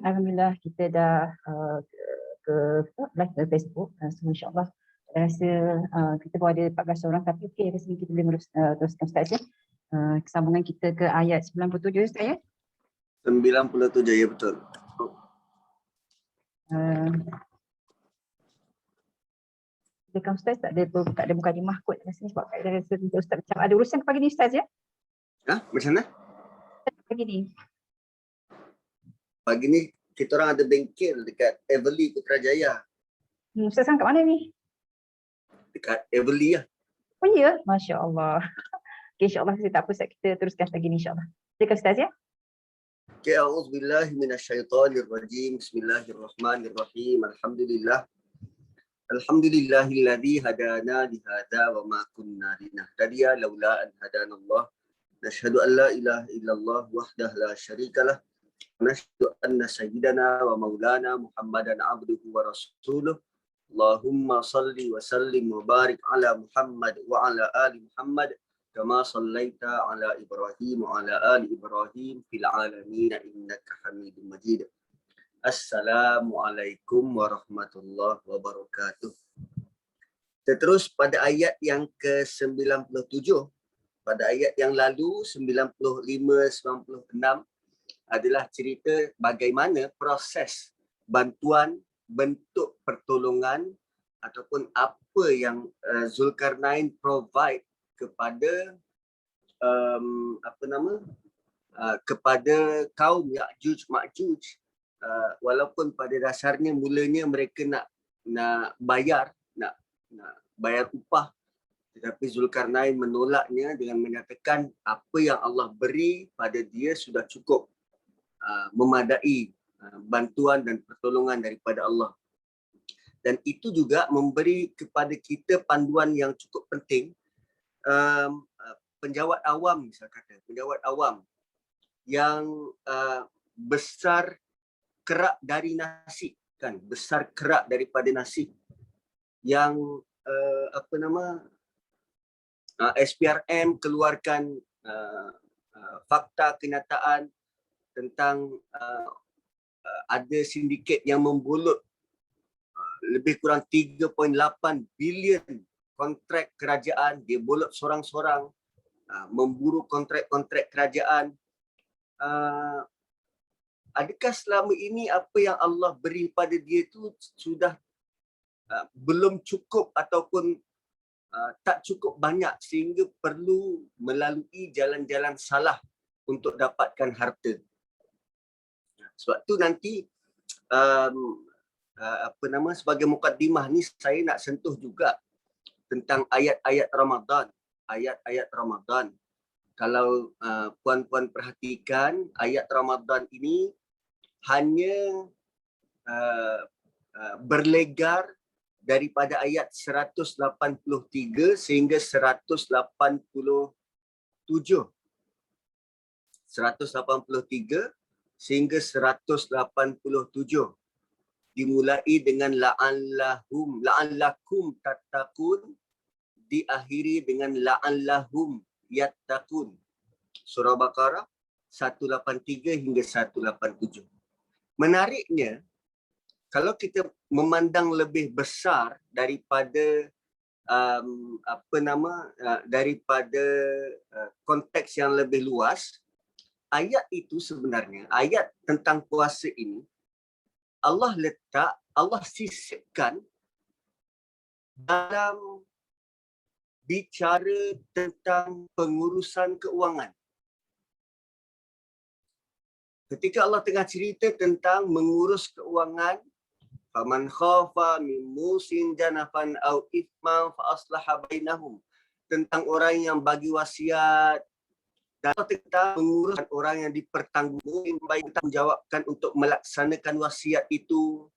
Alhamdulillah kita dah ke live ke Facebook. So insyaAllah saya rasa kita pun ada 14 orang, tapi okey rasanya kita boleh teruskan Ustaz ya. Kesambungan kita ke ayat 97 Ustaz ya. 97 ya, betul. Dekat Ustaz tak ada mukadimah kot rasanya, sebab saya rasa Ustaz macam ada urusan pagi ni Ustaz ya. Macam mana? Pagi ni. Pagi ni kita orang ada bengkel dekat Everly Putrajaya. Ustaz sekarang kat mana ni? Dekat Everly lah. Oh ya, Masya Allah. Okay, insyaAllah saya tak apa Ustaz, kita teruskan pagi ni insyaAllah. Silakan Ustaz ya. Okay, a'udzubillahi minasyaitonirrajim. Bismillahirrahmanirrahim. Alhamdulillah. Alhamdulillahilladzi hadana lihada wa ma kunna linahtadiya laula an hadanallah. Nashhadu an la ilaha illallah wahdahu la syarikalah. Nashhadu anna sayyidana wa maulana Muhammadan abduhu wa rasuluh. Allahumma salli wa sallim wa barik ala Muhammad wa ala ali Muhammad kama sallaita ala Ibrahim wa ala ali Ibrahim fil alamin innaka Hamidum Majid. Assalamualaikum warahmatullahi wabarakatuh. Terus pada ayat yang ke-97, pada ayat yang lalu 95-96 adalah cerita bagaimana proses bantuan, bentuk pertolongan ataupun apa yang Zulkarnain provide kepada kepada kaum Ya'juj Ma'juj, walaupun pada dasarnya mulanya mereka nak bayar, nak bayar upah, tetapi Zulkarnain menolaknya dengan menyatakan apa yang Allah beri pada dia sudah cukup memadai bantuan dan pertolongan daripada Allah. Dan itu juga memberi kepada kita panduan yang cukup penting. Penjawat awam, misal kata, penjawat awam yang besar kerak dari nasi, kan, besar kerak daripada nasi, yang SPRM keluarkan fakta kenyataan tentang ada sindiket yang membulut lebih kurang 3.8 bilion kontrak kerajaan. Dia bulut sorang-sorang, memburu kontrak-kontrak kerajaan. Adakah selama ini apa yang Allah beri pada dia itu sudah belum cukup ataupun tak cukup banyak sehingga perlu melalui jalan-jalan salah untuk dapatkan harta? Sebab tu nanti sebagai mukaddimah ni saya nak sentuh juga tentang ayat-ayat Ramadan. Ayat-ayat Ramadan. Kalau puan-puan perhatikan, ayat Ramadan ini hanya berlegar daripada ayat 183 sehingga 187. 183 sehingga 187. Dimulai dengan la'allakum tattaqun, diakhiri dengan la'allahum yattaqun. Surah Baqarah 183 hingga 187. Menariknya, kalau kita memandang lebih besar daripada daripada konteks yang lebih luas, ayat itu sebenarnya, ayat tentang puasa ini, Allah sisipkan dalam bicara tentang pengurusan keuangan. Ketika Allah tengah cerita tentang mengurus keuangan, faman khafa min musin janafan au ithman fa aslaha bainahum, tentang orang yang bagi wasiat dan tentang mengurus orang yang dipertanggungjawabkan untuk melaksanakan wasiat itu.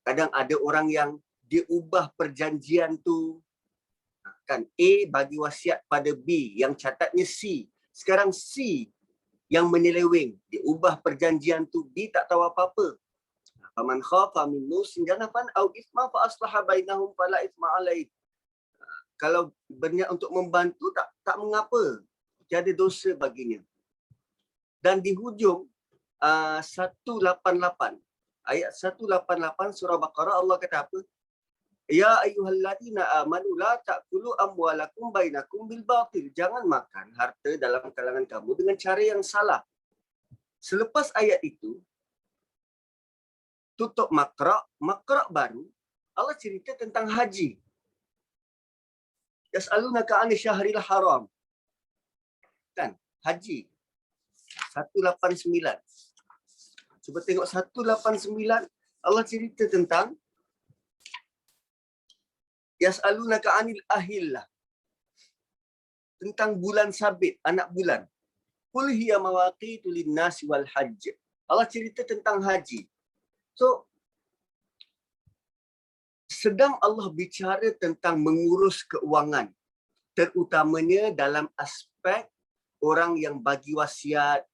Kadang ada orang yang dia ubah perjanjian tu, kan A bagi wasiat pada B yang catatnya C, sekarang C yang menyeleweng, dia ubah perjanjian tu, B tak tahu apa-apa. Faman khafa min musin janafan au ithman fa aslaha bainahum fala ithma alaih. Kalau berniat untuk membantu, tak mengapa, tiada dosa baginya. Dan di hujung 188, ayat 188 surah Baqarah, Allah kata apa? Ya ayyuhalladzina amanu la ta'kulu amwalakum bainakum bil batil. Jangan makan harta dalam kalangan kamu dengan cara yang salah. Selepas ayat itu, tutup makra' baru, Allah cerita tentang haji. Yas'alunaka 'anil syahril haram. Kan? Haji. 189. Cuba tengok 189. Allah cerita tentang Yas'alunaka 'anil ahillah. Tentang bulan sabit, anak bulan. Qul hiya mawaqitu lin-nasi wal hajj. Allah cerita tentang haji. So, sedang Allah bicara tentang mengurus keuangan, terutamanya dalam aspek orang yang bagi wasiat,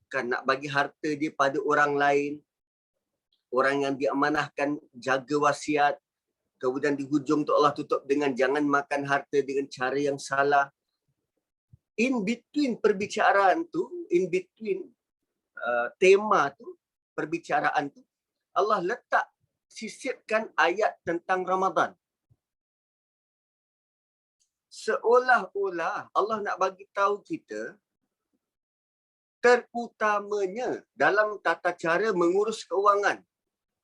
kan nak bagi harta dia pada orang lain, orang yang diamanahkan jaga wasiat, kemudian di hujung tu Allah tutup dengan jangan makan harta dengan cara yang salah. In between perbicaraan tu, in between tema tu, perbicaraan tu, Allah letak sisipkan ayat tentang Ramadan. Seolah-olah Allah nak bagi tahu kita, terutamanya dalam tata cara mengurus keuangan,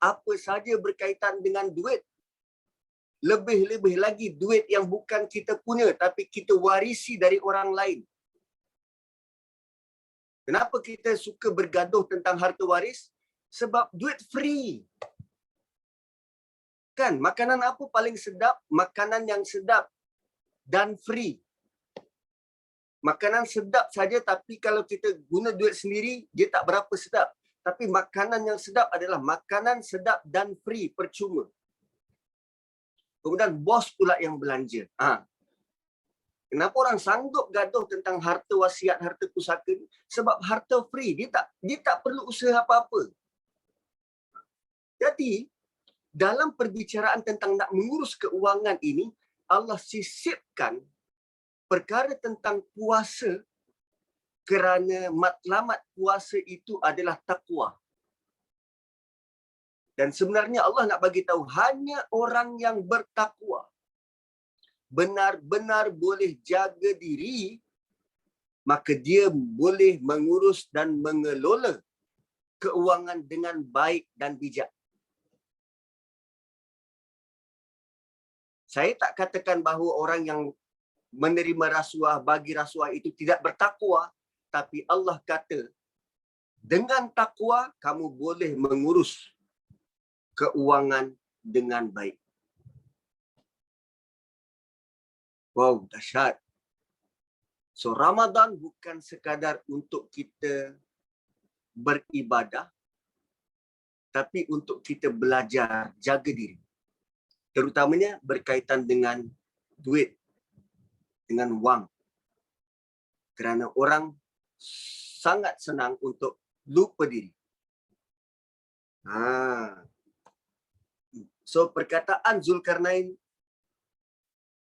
apa saja berkaitan dengan duit, lebih-lebih lagi duit yang bukan kita punya tapi kita warisi dari orang lain. Kenapa kita suka bergaduh tentang harta waris? Sebab duit free. Kan, makanan apa paling sedap? Makanan yang sedap dan free. Makanan sedap saja tapi kalau kita guna duit sendiri, dia tak berapa sedap. Tapi makanan yang sedap adalah makanan sedap dan free, percuma. Kemudian bos pula yang belanja. Kenapa orang sanggup gaduh tentang harta wasiat, harta pusaka ni? Sebab harta free, dia tak perlu usaha apa-apa. Jadi, dalam perbicaraan tentang nak mengurus keuangan ini, Allah sisipkan perkara tentang puasa kerana matlamat puasa itu adalah takwa. Dan sebenarnya Allah nak bagi tahu hanya orang yang bertakwa benar-benar boleh jaga diri, maka dia boleh mengurus dan mengelola keuangan dengan baik dan bijak. Saya tak katakan bahawa orang yang menerima rasuah, bagi rasuah itu tidak bertakwa, tapi Allah kata, dengan takwa kamu boleh mengurus keuangan dengan baik. Wow, dahsyat. So, Ramadan bukan sekadar untuk kita beribadah, tapi untuk kita belajar jaga diri. Terutamanya berkaitan dengan duit, dengan wang. Kerana orang sangat senang untuk lupa diri. So, perkataan Zulkarnain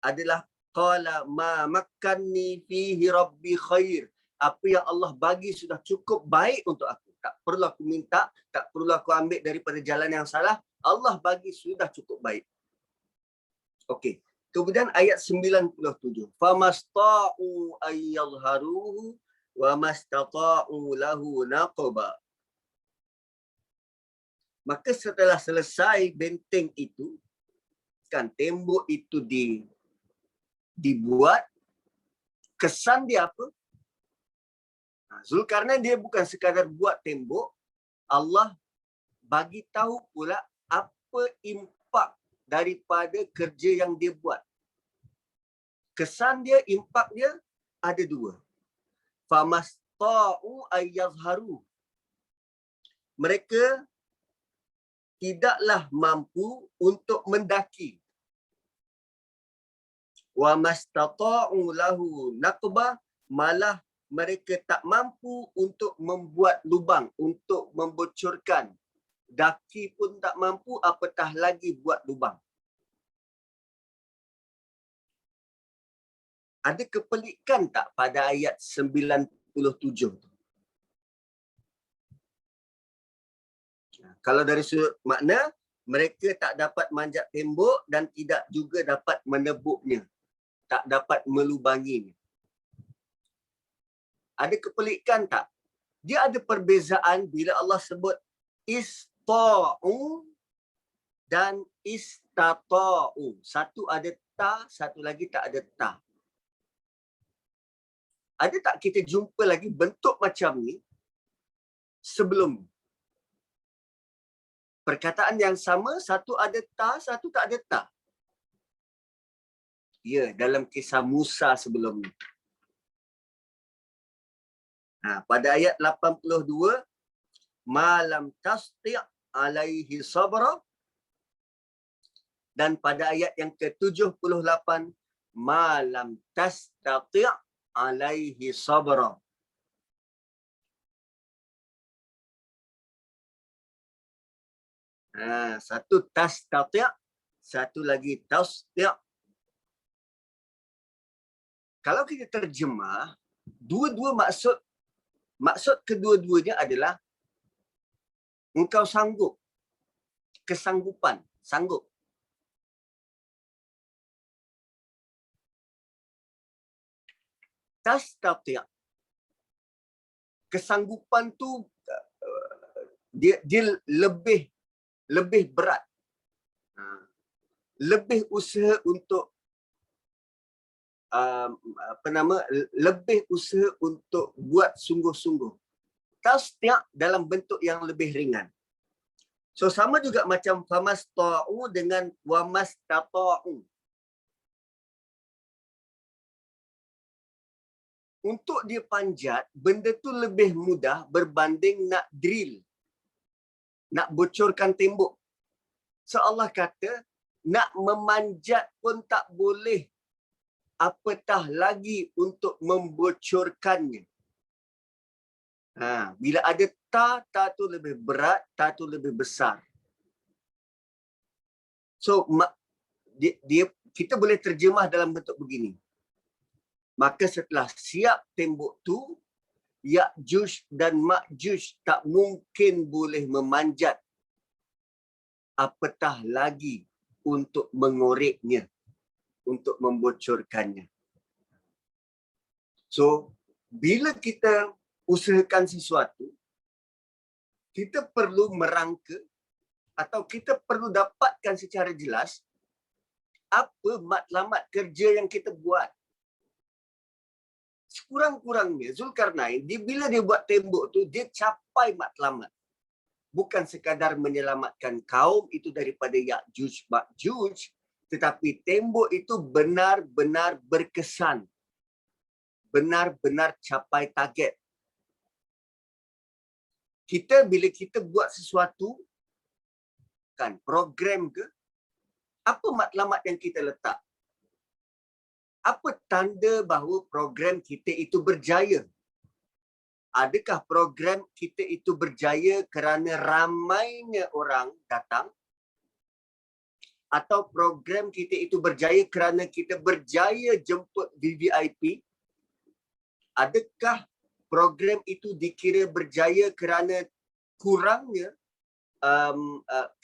adalah qala ma makkanni fihi rabbi khair. Apa yang Allah bagi sudah cukup baik untuk aku. tak perlu aku minta, tak perlu aku ambil daripada jalan yang salah. Allah bagi sudah cukup baik. Okey. Kemudian ayat 97. Famasta'u ayyadharuhu wa mastata'u lahu naqba. Maka setelah selesai benteng itu, kan tembok itu dibuat, kesan dia apa? Zulkarnain dia bukan sekadar buat tembok, Allah bagi tahu pula apa impak daripada kerja yang dia buat. Kesan dia, impak dia ada dua. Famasta'u ayyadharu. Mereka tidaklah mampu untuk mendaki. Wa mastata'u lahu naqba, malah mereka tak mampu untuk membuat lubang, untuk membocorkan. Daki pun tak mampu, apatah lagi buat lubang. Ada kepelikan tak pada ayat 97 tu? Kalau dari sudut makna, mereka tak dapat manjat tembok dan tidak juga dapat menebuknya. Tak dapat melubanginya. Ada kepelikan tak? Dia ada perbezaan bila Allah sebut ista'u dan istata'u. Satu ada ta, satu lagi tak ada ta. Ada tak kita jumpa lagi bentuk macam ni sebelum ni? Perkataan yang sama, satu ada ta, satu tak ada ta. Ya, dalam kisah Musa sebelum ni. Pada ayat 82, malam tasti' alaihi sabra, dan pada ayat yang ke-78, malam tastati' alaihi sabra. Satu tastati', satu lagi tasti'. Kalau kita terjemah, dua-dua maksud kedua-duanya adalah engkau sanggup, kesanggupan, sanggup. Tastati', kesanggupan tu dia lebih berat. Lebih usaha untuk lebih usaha untuk buat sungguh-sungguh. Tasti' dalam bentuk yang lebih ringan. So sama juga macam famasta'u dengan wamastata'u. Untuk dia panjat, benda tu lebih mudah berbanding nak drill. Nak bocorkan tembok. So Allah kata, nak memanjat pun tak boleh, apatah lagi untuk membocorkannya. Bila ada ta tu lebih berat, ta tu lebih besar. So kita boleh terjemah dalam bentuk begini. Maka setelah siap tembok tu, Ya'juj dan Ma'juj tak mungkin boleh memanjat, apatah lagi untuk mengoreknya, untuk membocorkannya. So, bila kita usahakan sesuatu, kita perlu merangka atau kita perlu dapatkan secara jelas apa matlamat kerja yang kita buat. Sekurang-kurangnya Zulkarnain, bila dia buat tembok tu, dia capai matlamat. Bukan sekadar menyelamatkan kaum itu daripada Ya'juj Ma'juj, tetapi tembok itu benar-benar berkesan. Benar-benar capai target. Bila kita buat sesuatu, kan, program ke, apa matlamat yang kita letak? Apa tanda bahawa program kita itu berjaya? Adakah program kita itu berjaya kerana ramainya orang datang? Atau program kita itu berjaya kerana kita berjaya jemput VVIP? Adakah program itu dikira berjaya kerana kurangnya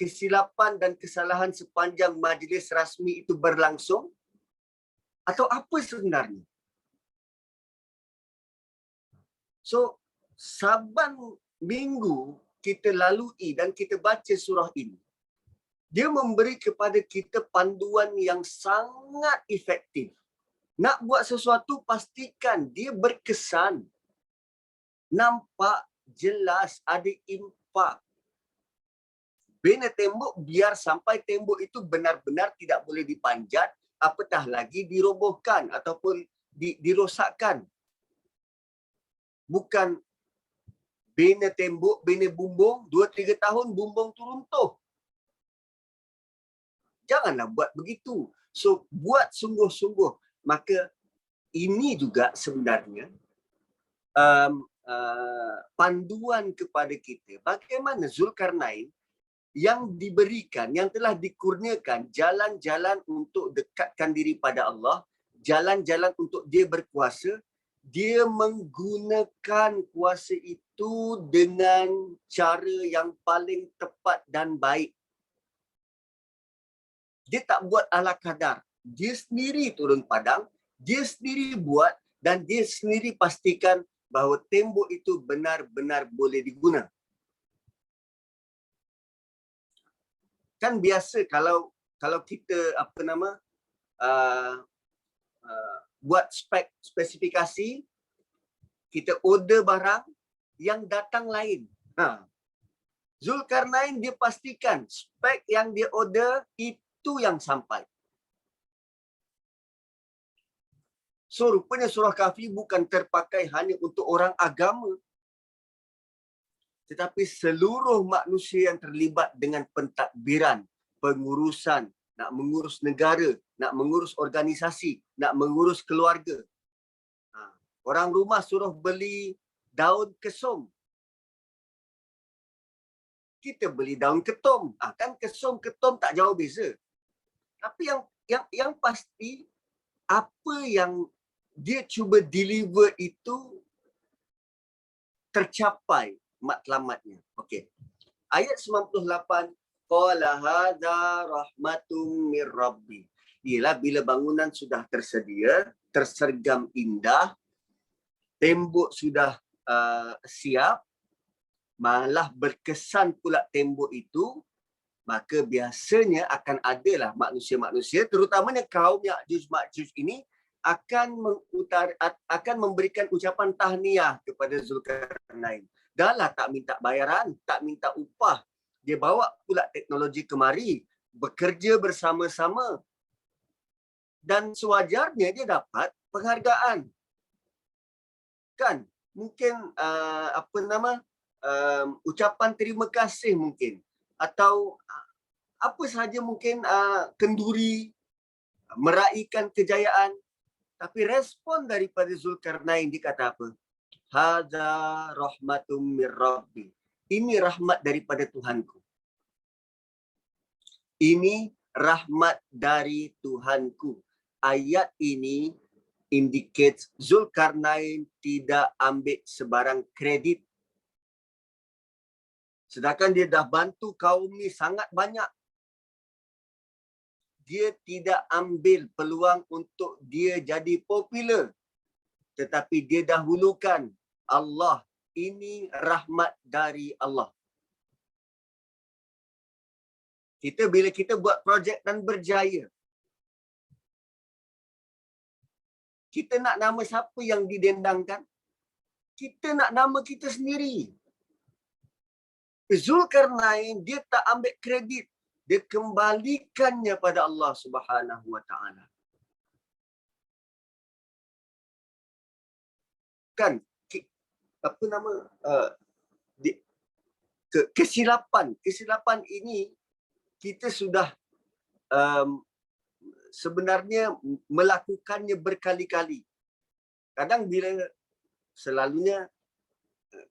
kesilapan dan kesalahan sepanjang majlis rasmi itu berlangsung, atau apa sebenarnya? So, saban minggu kita lalui dan kita baca surah ini, dia memberi kepada kita panduan yang sangat efektif. Nak buat sesuatu, pastikan dia berkesan, nampak, jelas, ada impak. Bina tembok, biar sampai tembok itu benar-benar tidak boleh dipanjat, apatah lagi dirobohkan ataupun dirosakkan. Bukan bina tembok, bina bumbung, 2-3 tahun bumbung tu runtuh. Janganlah buat begitu. So, buat sungguh-sungguh. Maka ini juga sebenarnya panduan kepada kita bagaimana Zulkarnain yang diberikan, yang telah dikurniakan jalan-jalan untuk dekatkan diri pada Allah, jalan-jalan untuk dia berkuasa, dia menggunakan kuasa itu dengan cara yang paling tepat dan baik. Dia tak buat ala kadar. Dia sendiri turun padang, dia sendiri buat dan dia sendiri pastikan bahawa tembok itu benar-benar boleh diguna. Kan biasa kalau kita buat spesifikasi, kita order barang yang datang lain. Zulkarnain dia pastikan spek yang dia order itu yang sampai. So rupanya surah Kahfi bukan terpakai hanya untuk orang agama, tetapi seluruh manusia yang terlibat dengan pentadbiran, pengurusan, nak mengurus negara, nak mengurus organisasi, nak mengurus keluarga. Orang rumah suruh beli daun kesum, kita beli daun ketum. Kan kesum ketum tak jauh beza. Tapi yang pasti apa yang dia cuba deliver itu tercapai matlamatnya. Okey. Ayat 98, qala hadza rahmatum mir rabbi. Ialah bila bangunan sudah tersedia, tersergam indah, tembok sudah siap, malah berkesan pula tembok itu, maka biasanya akan adalah manusia-manusia, terutamanya kaum Ya'juj Ma'juj ini, akan memberikan ucapan tahniah kepada Zulkarnain. Dahlah tak minta bayaran, tak minta upah. Dia bawa pula teknologi kemari, bekerja bersama-sama. Dan sewajarnya dia dapat penghargaan. Kan? Mungkin ucapan terima kasih mungkin. Atau apa sahaja mungkin kenduri, meraihkan kejayaan. Tapi respon daripada Zulkarnain dia kata apa? Hadza rahmatum mir rabbi. Ini rahmat daripada Tuhanku. Ini rahmat dari Tuhanku. Ayat ini indicates Zulkarnain tidak ambil sebarang kredit. Sedangkan dia dah bantu kaum ni sangat banyak. Dia tidak ambil peluang untuk dia jadi popular. Tetapi dia dahulukan Allah. Ini rahmat dari Allah. Bila kita buat projek dan berjaya, kita nak nama siapa yang didendangkan? Kita nak nama kita sendiri. Zulkarnain dia tak ambil kredit. Dia kembalikannya pada Allah Subhanahu wa taala. Kan kesilapan ini kita sudah sebenarnya melakukannya berkali-kali. Kadang bila selalunya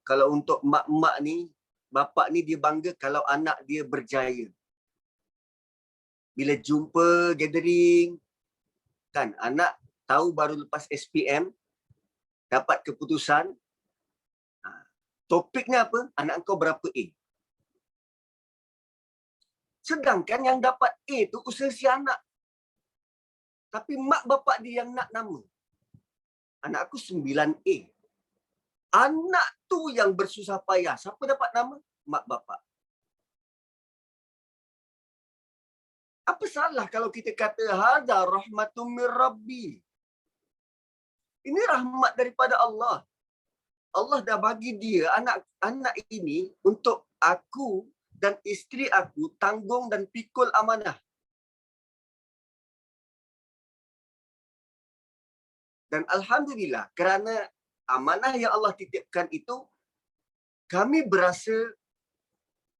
kalau untuk mak-mak ni, bapa ni dia bangga kalau anak dia berjaya. Bila jumpa gathering, kan anak tahu baru lepas SPM, dapat keputusan, Topiknya apa? Anak kau berapa A? Sedangkan yang dapat A tu usaha si anak. Tapi mak bapak dia yang nak nama. Anak aku 9A. Anak tu yang bersusah payah. Siapa dapat nama? Mak bapak. Apa salah kalau kita kata hadza rahmatun mir rabbi? Ini rahmat daripada Allah. Allah dah bagi dia anak ini untuk aku dan isteri aku tanggung dan pikul amanah. Dan alhamdulillah kerana amanah yang Allah titipkan itu, kami berasa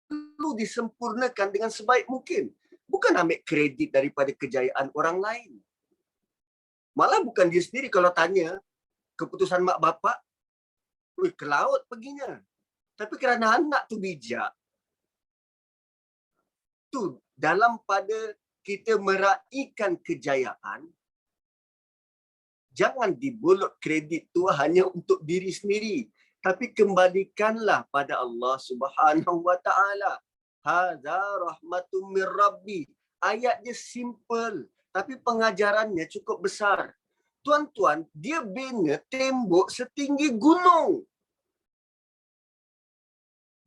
perlu disempurnakan dengan sebaik mungkin. Bukan ambil kredit daripada kejayaan orang lain. Malah bukan dia sendiri kalau tanya keputusan mak bapak, ke laut perginya. Tapi kerana anak tu bijak, tu dalam pada kita meraihkan kejayaan, jangan dibolot kredit tu hanya untuk diri sendiri. Tapi kembalikanlah pada Allah Subhanahu Wa Taala. Hadza rahmatun mir rabbi. Ayat dia simple, tapi pengajarannya cukup besar. Tuan-tuan, dia bina tembok setinggi gunung.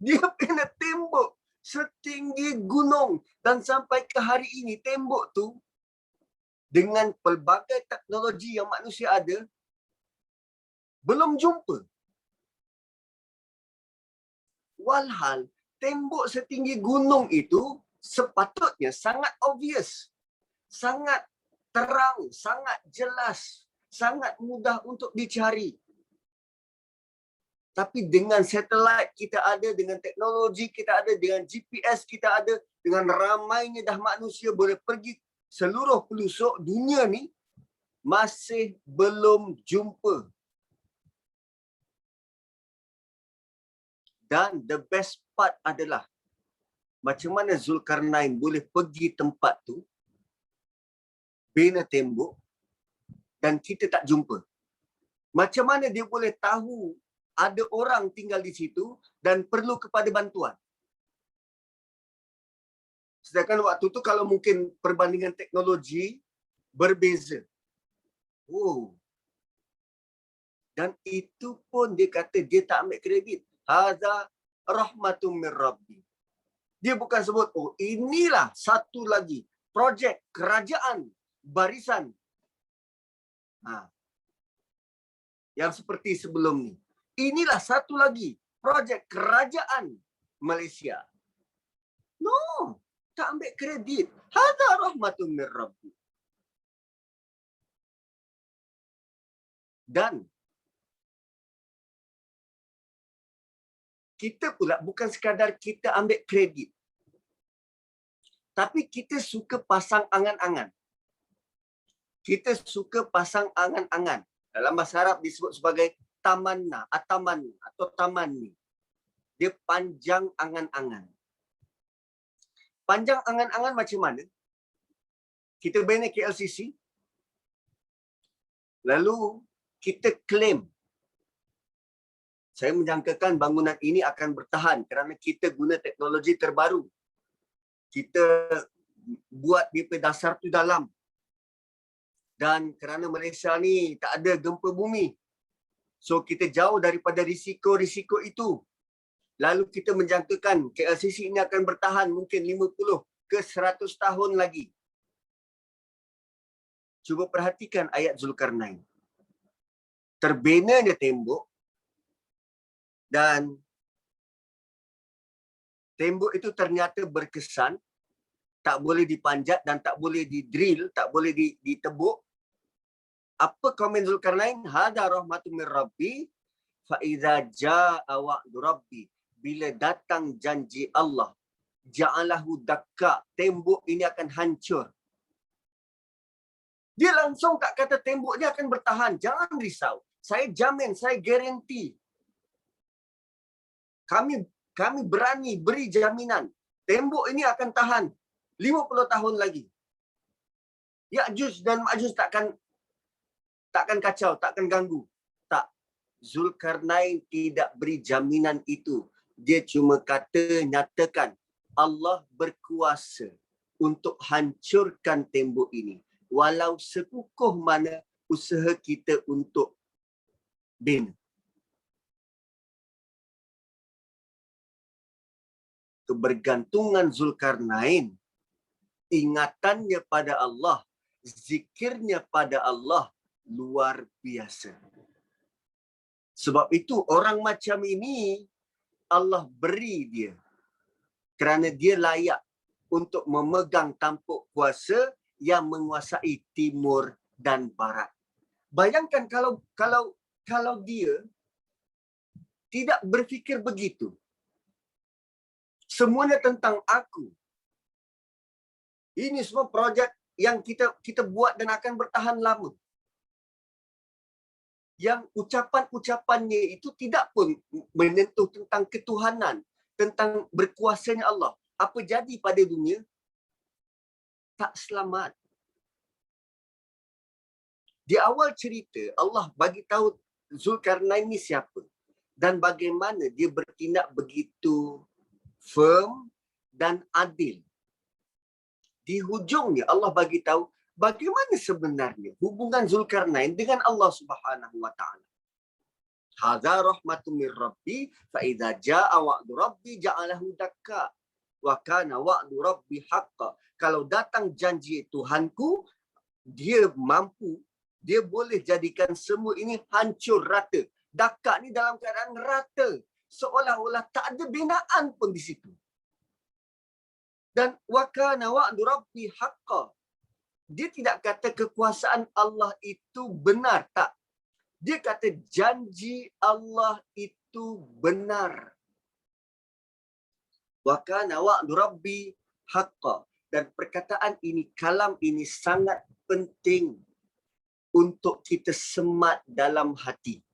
Dia bina tembok setinggi gunung. Dan sampai ke hari ini, tembok tu dengan pelbagai teknologi yang manusia ada, belum jumpa. Walhal, tembok setinggi gunung itu sepatutnya sangat obvious, sangat terang, sangat jelas, sangat mudah untuk dicari. Tapi dengan satelit kita ada, dengan teknologi kita ada, dengan GPS kita ada, dengan ramainya dah manusia boleh pergi seluruh pelosok dunia ni, masih belum jumpa. Dan the best part adalah macam mana Zulkarnain boleh pergi tempat tu, bina tembok, dan kita tak jumpa. Macam mana dia boleh tahu ada orang tinggal di situ dan perlu kepada bantuan. Sedangkan waktu tu kalau mungkin perbandingan teknologi berbeza. Oh. Dan itu pun dia kata dia tak ambil kredit. Hadza rahmatun mir rabbi. Dia bukan sebut, oh inilah satu lagi projek kerajaan barisan. Yang seperti sebelum ni. Inilah satu lagi projek kerajaan Malaysia. No, tak ambil kredit. Hadza rahmatun mir rabbi. Dan kita pula bukan sekadar kita ambil kredit. Tapi kita suka pasang angan-angan. Kita suka pasang angan-angan. Dalam bahasa Arab disebut sebagai tamanna, atamanna atau tamanni. Dia panjang angan-angan. Panjang angan-angan macam mana? Kita bina KLCC. Lalu kita claim. Saya menjangkakan bangunan ini akan bertahan kerana kita guna teknologi terbaru. Kita buat DP dasar tu dalam. Dan kerana Malaysia ni tak ada gempa bumi. So kita jauh daripada risiko-risiko itu. Lalu kita menjangkakan KLCC ini akan bertahan mungkin 50 ke 100 tahun lagi. Cuba perhatikan ayat Zulkarnain. Terbinanya tembok dan tembok itu ternyata berkesan, tak boleh dipanjat dan tak boleh didrill, tak boleh ditebuk. Apa komen Zulkarnain? Hadza rahmatun mir rabbi fa idza jaa wa'du rabbi. Bila datang janji Allah, ja'alahu dakka, tembok ini akan hancur. Dia langsung tak kata tembok dia akan bertahan. Jangan risau. Saya jamin, saya garanti. Kami berani beri jaminan. Tembok ini akan tahan 50 tahun lagi. Ya'juj dan Ma'juj takkan kacau, takkan ganggu. Tak. Zulkarnain tidak beri jaminan itu. Dia cuma nyatakan Allah berkuasa untuk hancurkan tembok ini. Walau sekukuh mana usaha kita untuk bina. Kebergantungan Zulkarnain, ingatannya pada Allah, zikirnya pada Allah luar biasa. Sebab itu orang macam ini Allah beri dia kerana dia layak untuk memegang tampuk kuasa yang menguasai timur dan barat. Bayangkan kalau dia tidak berfikir begitu. Semuanya tentang aku. Ini semua projek yang kita buat dan akan bertahan lama. Yang ucapan-ucapannya itu tidak pun menyentuh tentang ketuhanan, tentang berkuasanya Allah. Apa jadi pada dunia? Tak selamat. Di awal cerita, Allah bagi tahu Zulkarnain ini siapa dan bagaimana dia bertindak begitu firm dan adil. Di hujungnya Allah bagi tahu bagaimana sebenarnya hubungan Zulkarnain dengan Allah Subhanahu wa taala. Hadza rahmatun mir rabbi fa idza jaa wa'du rabbi ja'alahu dakka wa kana wa'du rabbi haqqan. Kalau datang janji Tuhanku, dia mampu, dia boleh jadikan semua ini hancur rata. Dakka ni dalam keadaan rata, seolah-olah tak ada binaan pun di situ. Dan wa kana wa'du rabbi haqqan. Dia tidak kata kekuasaan Allah itu benar, tak. Dia kata janji Allah itu benar. Wa kana wa'du rabbi haqqan. Dan perkataan ini, kalam ini sangat penting untuk kita semat dalam hati.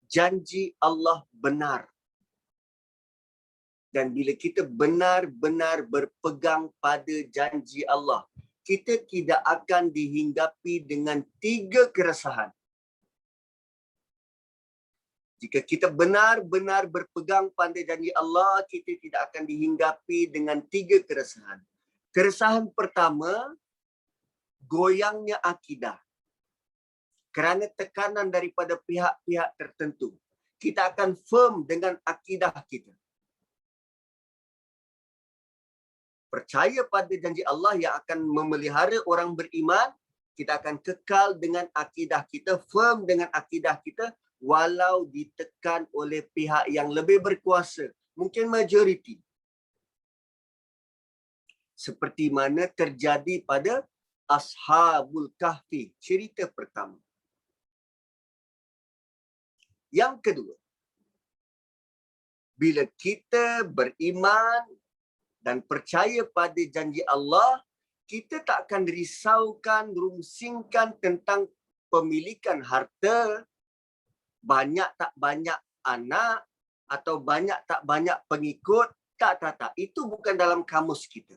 Janji Allah benar. Dan bila kita benar-benar berpegang pada janji Allah, kita tidak akan dihinggapi dengan 3 keresahan. Jika kita benar-benar berpegang pada janji Allah, kita tidak akan dihinggapi dengan 3 keresahan. Keresahan pertama, goyangnya akidah. Kerana tekanan daripada pihak-pihak tertentu, kita akan firm dengan akidah kita. Percaya pada janji Allah yang akan memelihara orang beriman, kita akan kekal dengan akidah kita, firm dengan akidah kita, walau ditekan oleh pihak yang lebih berkuasa, mungkin majoriti. Seperti mana terjadi pada Ashabul Kahfi, cerita pertama. Yang kedua, bila kita beriman dan percaya pada janji Allah, kita tak akan risaukan, rungsingkan tentang pemilikan harta, banyak tak banyak anak, atau banyak tak banyak pengikut. Tak. Itu bukan dalam kamus kita.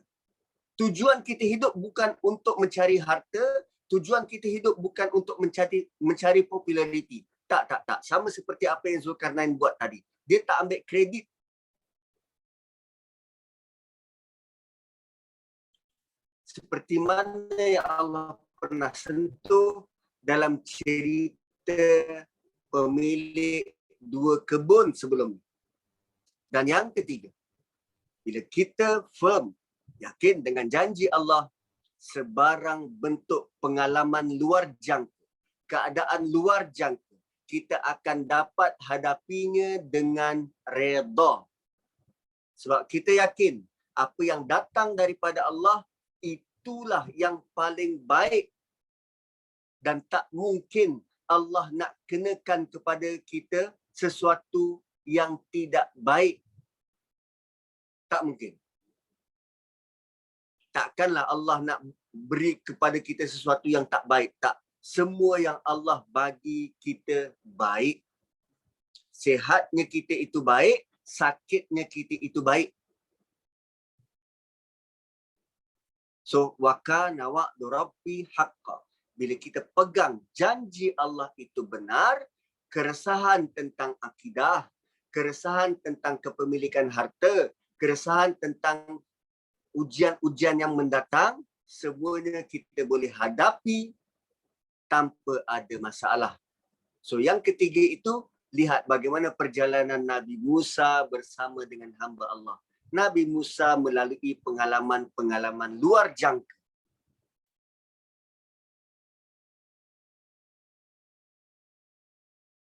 Tujuan kita hidup bukan untuk mencari harta, tujuan kita hidup bukan untuk mencari populariti. Tak. Sama seperti apa yang Zulkarnain buat tadi. Dia tak ambil kredit. Seperti mana yang Allah pernah sentuh dalam cerita pemilik 2 kebun sebelum. Dan yang ketiga, bila kita firm, yakin dengan janji Allah, sebarang bentuk pengalaman luar jangka, keadaan luar jangka, kita akan dapat hadapinya dengan redha. Sebab kita yakin apa yang datang daripada Allah itulah yang paling baik. Dan tak mungkin Allah nak kenakan kepada kita sesuatu yang tidak baik. Tak mungkin. Takkanlah Allah nak beri kepada kita sesuatu yang tak baik. Tak. Semua yang Allah bagi kita baik. Sihatnya kita itu baik, sakitnya kita itu baik. So, wa kana wa'du rabbi haqqan. Bila kita pegang janji Allah itu benar, keresahan tentang akidah, keresahan tentang kepemilikan harta, keresahan tentang ujian-ujian yang mendatang, semuanya kita boleh hadapi tanpa ada masalah. So yang ketiga itu, lihat bagaimana perjalanan Nabi Musa bersama dengan hamba Allah. Nabi Musa melalui pengalaman-pengalaman luar jangka.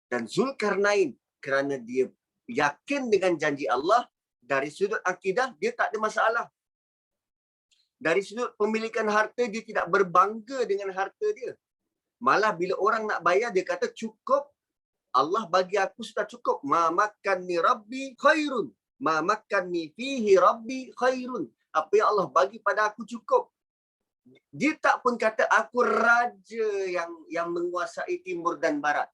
Dan Zulkarnain, kerana dia yakin dengan janji Allah, dari sudut akidah, dia tak ada masalah. Dari sudut pemilikan harta, dia tidak berbangga dengan harta dia. Malah bila orang nak bayar, dia kata cukup. Allah bagi aku sudah cukup. Ma makanni Rabbi khairun. Ma makanni fihi Rabbi khairun. Apa yang Allah bagi pada aku cukup. Dia tak pun kata aku raja yang menguasai timur dan barat.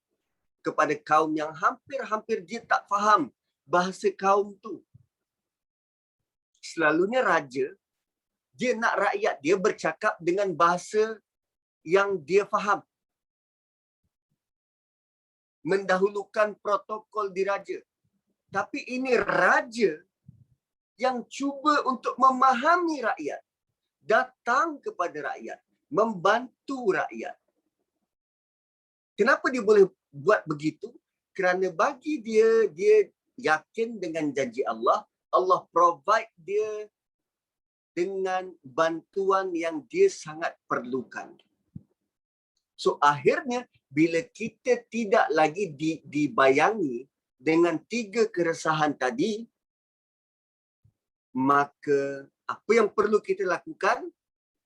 Kepada kaum yang hampir-hampir dia tak faham bahasa kaum tu. Selalunya raja, dia nak rakyat dia bercakap dengan bahasa yang dia faham. Mendahulukan protokol diraja. Tapi ini raja yang cuba untuk memahami rakyat. Datang kepada rakyat. Membantu rakyat. Kenapa dia boleh buat begitu? Kerana bagi dia yakin dengan janji Allah. Allah provide dia dengan bantuan yang dia sangat perlukan. So akhirnya bila kita tidak lagi dibayangi dengan 3 keresahan tadi, maka apa yang perlu kita lakukan?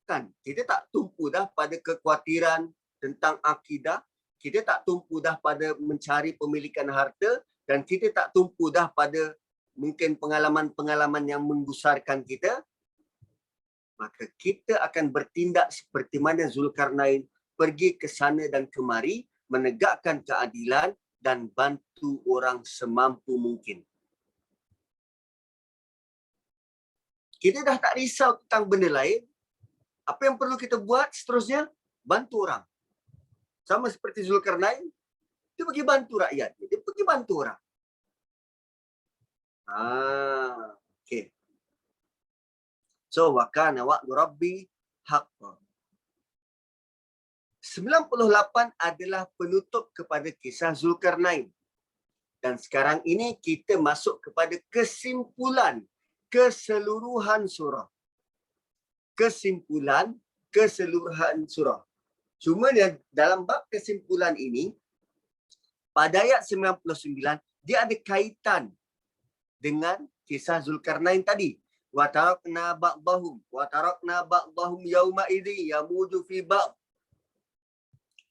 Kan kita tak tumpu dah pada kekhawatiran tentang akidah, kita tak tumpu dah pada mencari pemilikan harta, dan kita tak tumpu dah pada mungkin pengalaman-pengalaman yang membesarkan kita. Maka kita akan bertindak seperti mana Zulkarnain, pergi ke sana dan kemari, menegakkan keadilan dan bantu orang semampu mungkin. Kita dah tak risau tentang benda lain. Apa yang perlu kita buat seterusnya? Bantu orang. Sama seperti Zulkarnain, dia pergi bantu rakyat. Dia pergi bantu orang. Okay. So, wa kana wa'du Rabbi haqqan. 98 adalah penutup kepada kisah Zulkarnain. Dan sekarang ini kita masuk kepada kesimpulan keseluruhan surah. Kesimpulan keseluruhan surah. Cuma dalam bab kesimpulan ini, pada ayat 99, dia ada kaitan dengan kisah Zulkarnain tadi. Wa tarakna ba'dahum yawma idzi yamuju fi ba'd.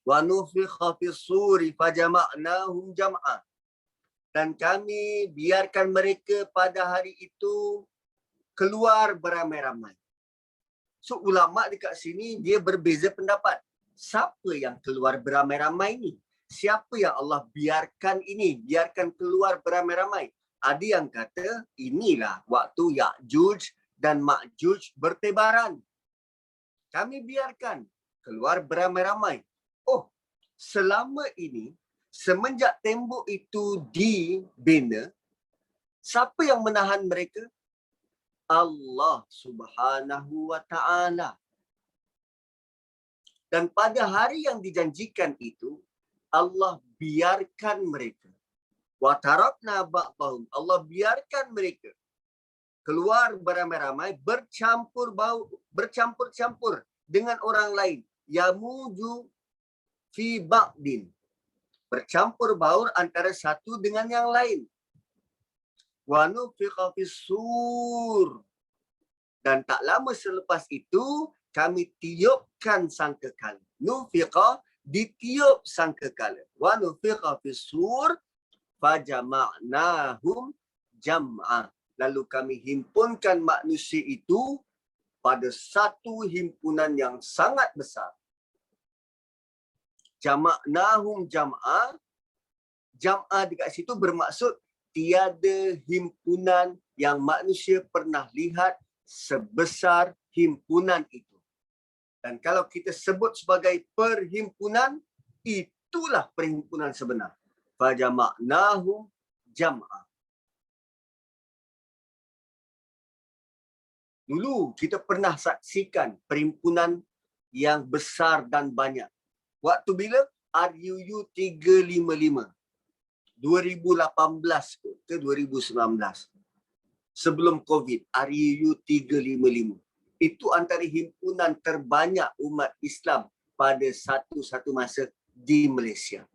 Wa nufikha fis suri fajama'nahum jam'a. Dan kami biarkan mereka pada hari itu keluar beramai-ramai. So ulama dekat sini dia berbeza pendapat. Siapa yang keluar beramai-ramai ni? Siapa yang Allah biarkan ini? Biarkan keluar beramai-ramai. Ada yang kata inilah waktu Ya'juj dan Ma'juj bertebaran. Kami biarkan keluar beramai-ramai. Oh, selama ini, semenjak tembok itu dibina, siapa yang menahan mereka? Allah Subhanahu wa Ta'ala. Dan pada hari yang dijanjikan itu, Allah biarkan mereka. Wa tarakna ba'dahum. Allah biarkan mereka keluar beramai-ramai, bercampur-campur dengan orang lain. Yamuju fi ba'din. Bercampur baur antara satu dengan yang lain. Wa nufikha fis sur. Dan tak lama selepas itu, kami tiupkan sangkakala. Nufikha, ditiup sangkakala. Wa nufikha fis sur fajama'nahum jam'a. Lalu kami himpunkan manusia itu pada satu himpunan yang sangat besar. Jama'nahum jam'a. Jam'a dekat situ bermaksud tiada himpunan yang manusia pernah lihat sebesar himpunan itu. Dan kalau kita sebut sebagai perhimpunan, itulah perhimpunan sebenar. fajama'nahum jam'a. Dulu kita pernah saksikan perhimpunan yang besar dan banyak. Waktu bila? RUU 355. 2018 ke 2019. Sebelum COVID, RUU 355. Itu antara himpunan terbanyak umat Islam pada satu masa di Malaysia.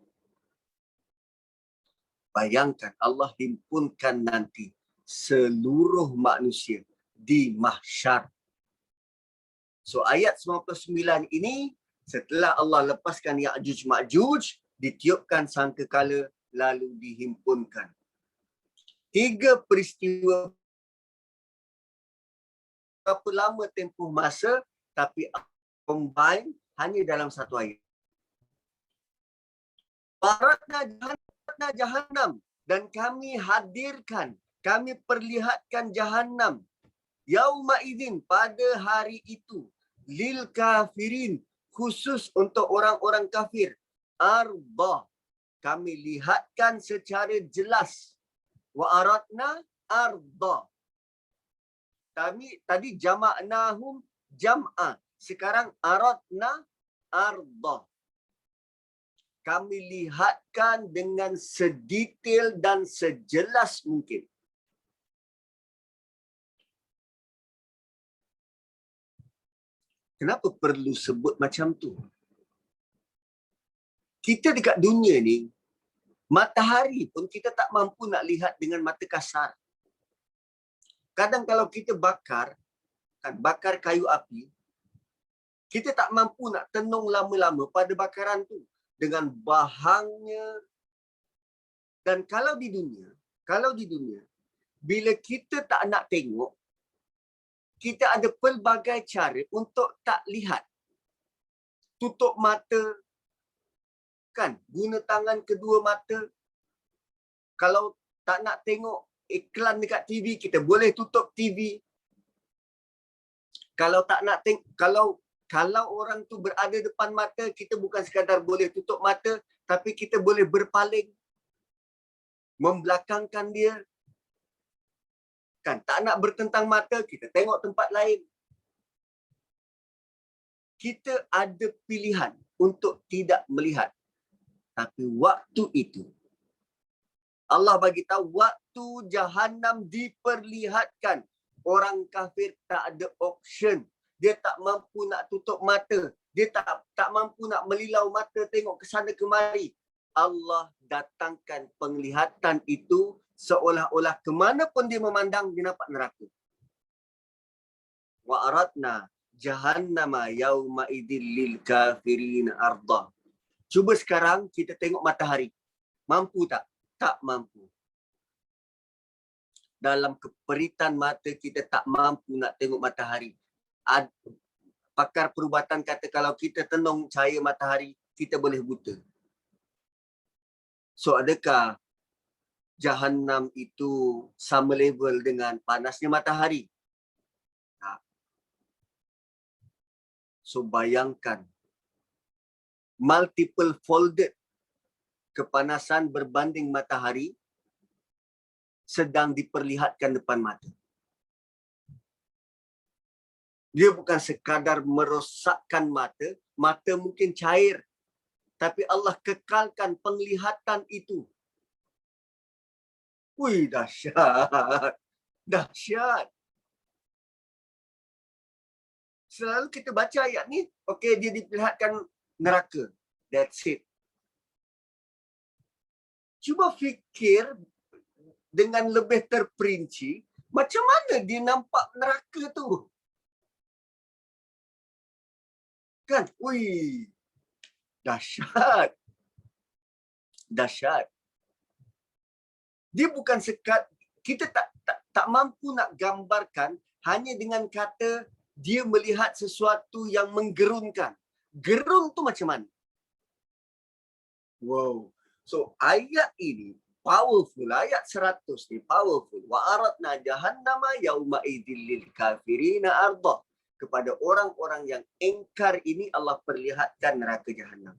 Bayangkan Allah himpunkan nanti seluruh manusia di mahsyar. So ayat 99 ini, setelah Allah lepaskan Ya'juj Ma'juj, ditiupkan sangkakala lalu dihimpunkan. 3 peristiwa berapa lama tempoh masa, tapi combine hanya dalam satu ayat. Baratna jahannam, dan kami hadirkan, kami perlihatkan jahannam. Yauma idzin, pada hari itu, lil kafirin, khusus untuk orang-orang kafir. Arda, kami lihatkan secara jelas. Wa aradna arda. Tadi jama'nahum jam'a. Sekarang aradna arda. Kami lihatkan dengan sedetail dan sejelas mungkin. Kenapa perlu sebut macam tu? Kita dekat dunia ni, matahari pun kita tak mampu nak lihat dengan mata kasar. Kadang kalau kita bakar kayu api, kita tak mampu nak tenung lama-lama pada bakaran tu dengan bahangnya. Dan kalau di dunia, bila kita tak nak tengok, kita ada pelbagai cara untuk tak lihat. Tutup mata, kan? Guna tangan kedua mata. Kalau tak nak tengok iklan dekat TV, kita boleh tutup TV. Kalau tak nak tengok, kalau orang tu berada depan mata, kita bukan sekadar boleh tutup mata, tapi kita boleh berpaling, membelakangkan dia. Kan, tak nak bertentang mata, kita tengok tempat lain. Kita ada pilihan untuk tidak melihat. Tapi waktu itu, Allah bagi tahu, waktu Jahannam diperlihatkan, orang kafir tak ada option. Dia tak mampu nak tutup mata. Dia tak mampu nak melilau mata tengok ke sana kemari. Allah datangkan penglihatan itu seolah-olah ke mana pun dia memandang, dia nampak neraka. Wa aradna jahannama yauma idzil lil kafirin arda. Cuba sekarang kita tengok matahari. Mampu tak? Tak mampu. Dalam keperitan mata kita tak mampu nak tengok matahari. Pakar perubatan kata kalau kita tenung cahaya matahari, kita boleh buta. So adakah Jahannam itu sama level dengan panasnya matahari? Tak. So bayangkan, multiple folded kepanasan berbanding matahari sedang diperlihatkan depan mata. Dia bukan sekadar merosakkan mata, mata mungkin cair, tapi Allah kekalkan penglihatan itu. Wih, dahsyat. Dahsyat. Selalu kita baca ayat ni, okey, dia diperlihatkan neraka. That's it. Cuba fikir dengan lebih terperinci, macam mana dia nampak neraka tu? Kan? Wih, dahsyat. Dahsyat. Dia bukan sekat, kita tak mampu nak gambarkan hanya dengan kata dia melihat sesuatu yang menggerunkan. Gerun tu macam mana? Wow. So ayat ini powerful. Ayat 100 ni powerful. Wa aradna jahannama yauma idzil lil kafirina arda. Kepada orang-orang yang engkar ini Allah perlihatkan neraka Jahannam.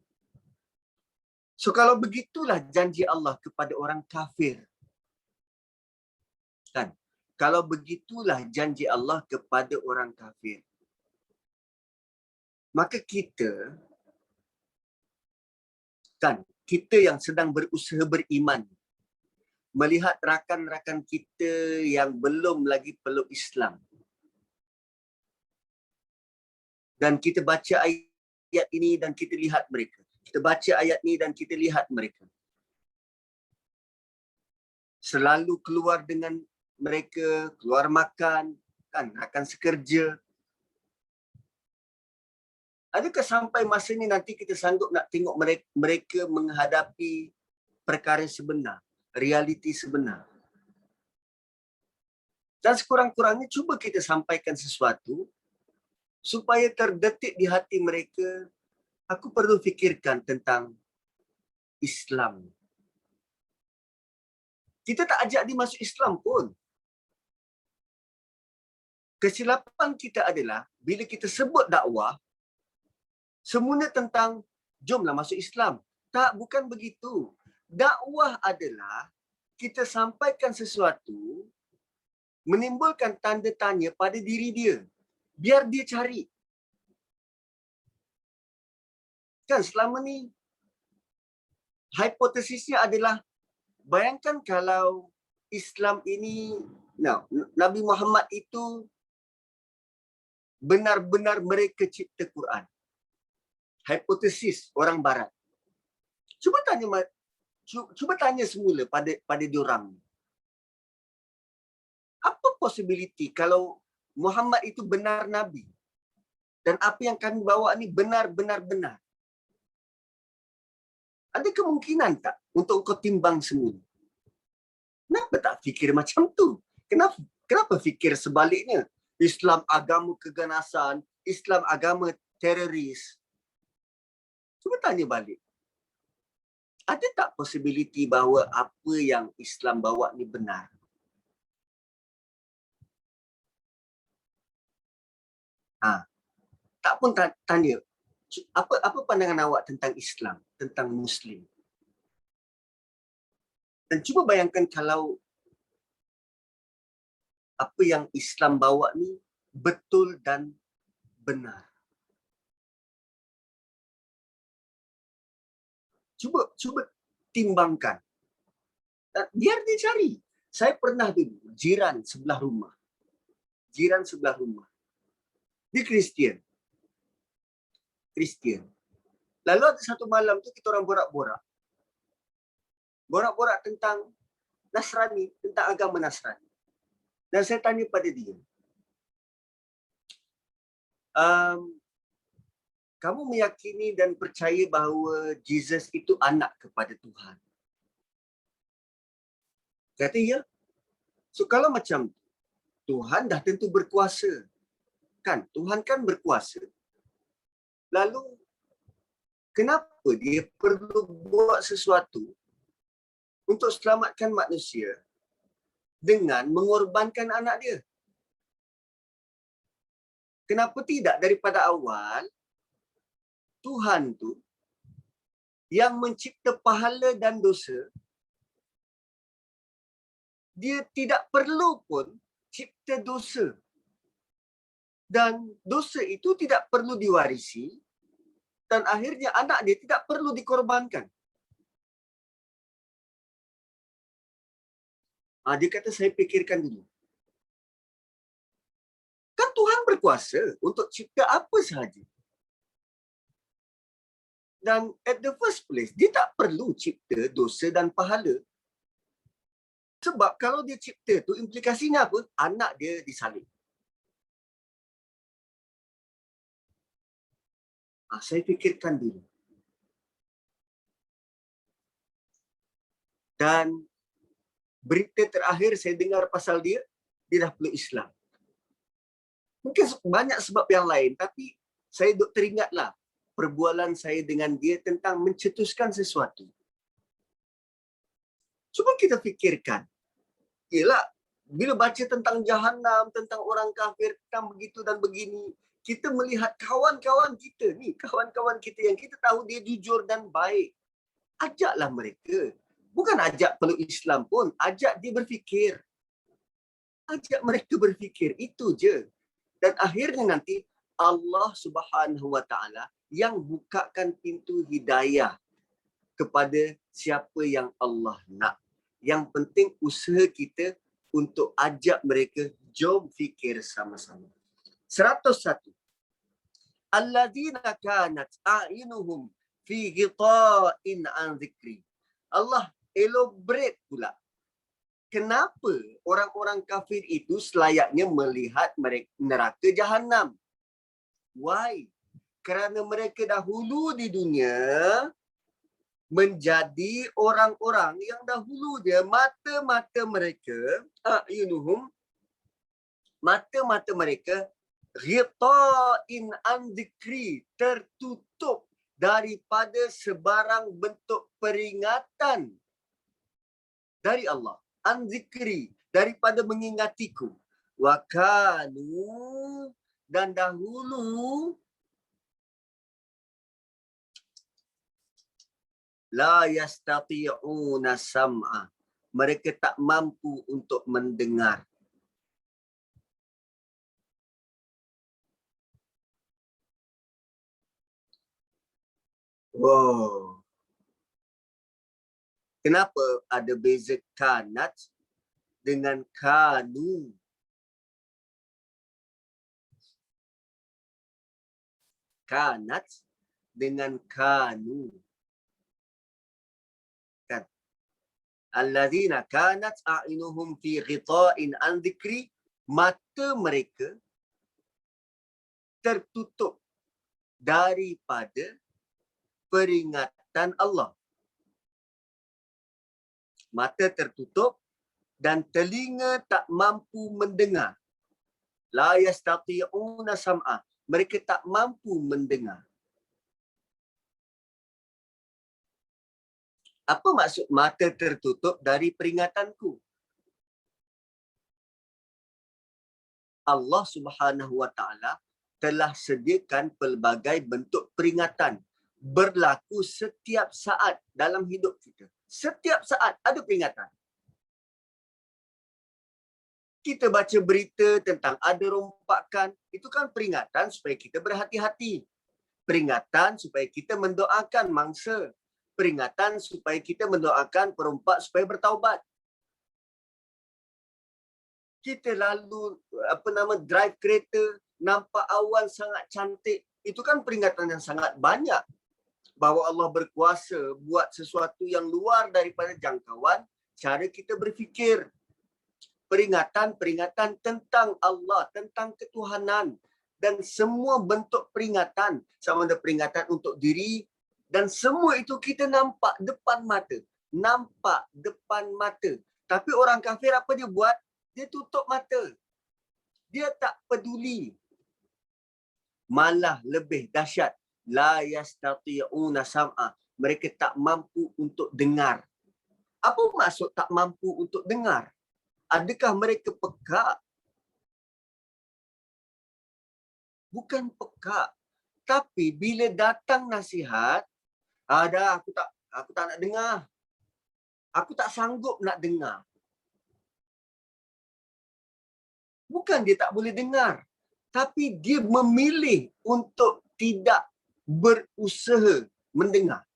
So kalau begitulah janji Allah kepada orang kafir. Kan? Kalau begitulah janji Allah kepada orang kafir. Maka kita yang sedang berusaha beriman, melihat rakan-rakan kita yang belum lagi peluk Islam, dan kita baca ayat ini dan kita lihat mereka. Kita baca ayat ini dan kita lihat mereka. Selalu keluar dengan mereka, keluar makan, kan, akan sekerja. Adakah sampai masa ini nanti kita sanggup nak tengok mereka menghadapi perkara sebenar, realiti sebenar? Dan sekurang-kurangnya cuba kita sampaikan sesuatu supaya terdetik di hati mereka, aku perlu fikirkan tentang Islam. Kita tak ajak dia masuk Islam pun. Kesilapan kita adalah bila kita sebut dakwah, semuanya tentang jomlah masuk Islam. Tak, bukan begitu. Dakwah adalah kita sampaikan sesuatu, menimbulkan tanda tanya pada diri dia. Biar dia cari. Kan selama ni, hipotesisnya adalah, bayangkan kalau Islam ini, Nabi Muhammad itu benar-benar mereka cipta Quran. Hipotesis orang barat. Cuba tanya semula pada diorang. Apa possibility kalau Muhammad itu benar Nabi dan apa yang kami bawa ni benar-benar benar? Ada kemungkinan tak untuk kau timbang semula? Kenapa tak fikir macam tu? Kenapa fikir sebaliknya? Islam agama keganasan, Islam agama teroris. Cuba tanya balik. Ada tak possibility bahawa apa yang Islam bawa ni benar? Tak pun tanya, apa pandangan awak tentang Islam, tentang Muslim? Dan cuba bayangkan kalau apa yang Islam bawa ni betul dan benar. Cuba timbangkan. Biar dia cari. Saya pernah dulu jiran sebelah rumah. Dia Kristian. Lalu ada satu malam tu kita orang borak-borak tentang Nasrani, tentang agama Nasrani. Dan saya tanya pada dia, kamu meyakini dan percaya bahawa Jesus itu anak kepada Tuhan? Kata ya. So kalau macam Tuhan dah tentu berkuasa. Kan? Tuhan kan berkuasa. Lalu kenapa dia perlu buat sesuatu untuk selamatkan manusia dengan mengorbankan anak dia? Kenapa tidak daripada awal Tuhan tu yang mencipta pahala dan dosa, dia tidak perlu pun cipta dosa. Dan dosa itu tidak perlu diwarisi dan akhirnya anak dia tidak perlu dikorbankan. Dia kata, saya fikirkan dulu. Kan Tuhan berkuasa untuk cipta apa sahaja. Dan at the first place, dia tak perlu cipta dosa dan pahala. Sebab kalau dia cipta tu, implikasinya apa? Anak dia disalib. Saya fikirkan dulu. Dan berita terakhir saya dengar pasal dia dah peluk Islam. Mungkin banyak sebab yang lain, tapi saya teringatlah perbualan saya dengan dia tentang mencetuskan sesuatu. Cuba kita fikirkan. Yelah, bila baca tentang Jahannam, tentang orang kafir, tentang begitu dan begini, kita melihat kawan-kawan kita ni, kawan-kawan kita yang kita tahu dia jujur dan baik. ajaklah mereka. Bukan ajak peluk Islam pun, ajak dia berfikir. Ajak mereka berfikir, itu je. Dan akhirnya nanti Allah Subhanahu Wa Taala yang bukakan pintu hidayah kepada siapa yang Allah nak. Yang penting usaha kita untuk ajak mereka jom fikir sama-sama. 101. Alladzina kanat a'yunuhum fi ghita'in an dzikri. Allah elaborate pula. Kenapa orang-orang kafir itu selayaknya melihat mereka neraka Jahannam? Why? Kerana mereka dahulu di dunia menjadi orang-orang yang dahulu dia mata-mata mereka a'yunuhum, mata-mata mereka ghita'in an dzikri, tertutup daripada sebarang bentuk peringatan dari Allah. An dzikri, daripada mengingatiku. Wa kanu, dan dahulu la yastati'una sam'a, mereka tak mampu untuk mendengar. Wow. Kenapa ada beza kanat dengan kanu? Kanat dengan kanu. Kan? Alladzina kanat a'yunuhum fi ghita'in an dzikri, mata mereka tertutup daripada peringatan Allah. Mata tertutup dan telinga tak mampu mendengar. La yastati'una sam'a, mereka tak mampu mendengar. Apa maksud mata tertutup dari peringatanku? Allah Subhanahu Wa Taala telah sediakan pelbagai bentuk peringatan berlaku setiap saat dalam hidup kita. Setiap saat ada peringatan. Kita baca berita tentang ada rompakan, itu kan peringatan supaya kita berhati-hati. Peringatan supaya kita mendoakan mangsa. Peringatan supaya kita mendoakan perompak supaya bertaubat. Kita lalu drive kereta, nampak awan sangat cantik, itu kan peringatan yang sangat banyak bahawa Allah berkuasa buat sesuatu yang luar daripada jangkauan cara kita berfikir. Peringatan-peringatan tentang Allah, tentang ketuhanan, dan semua bentuk peringatan, sama ada peringatan untuk diri, dan semua itu kita nampak depan mata. Nampak depan mata. Tapi orang kafir apa dia buat? Dia tutup mata. Dia tak peduli. Malah lebih dahsyat. La yastati'una sam'a. Mereka tak mampu untuk dengar. Apa maksud tak mampu untuk dengar? Adakah mereka pekak? Bukan pekak. Tapi bila datang nasihat, dah aku tak nak dengar. Aku tak sanggup nak dengar. Bukan dia tak boleh dengar. Tapi dia memilih untuk tidak berusaha mendengar.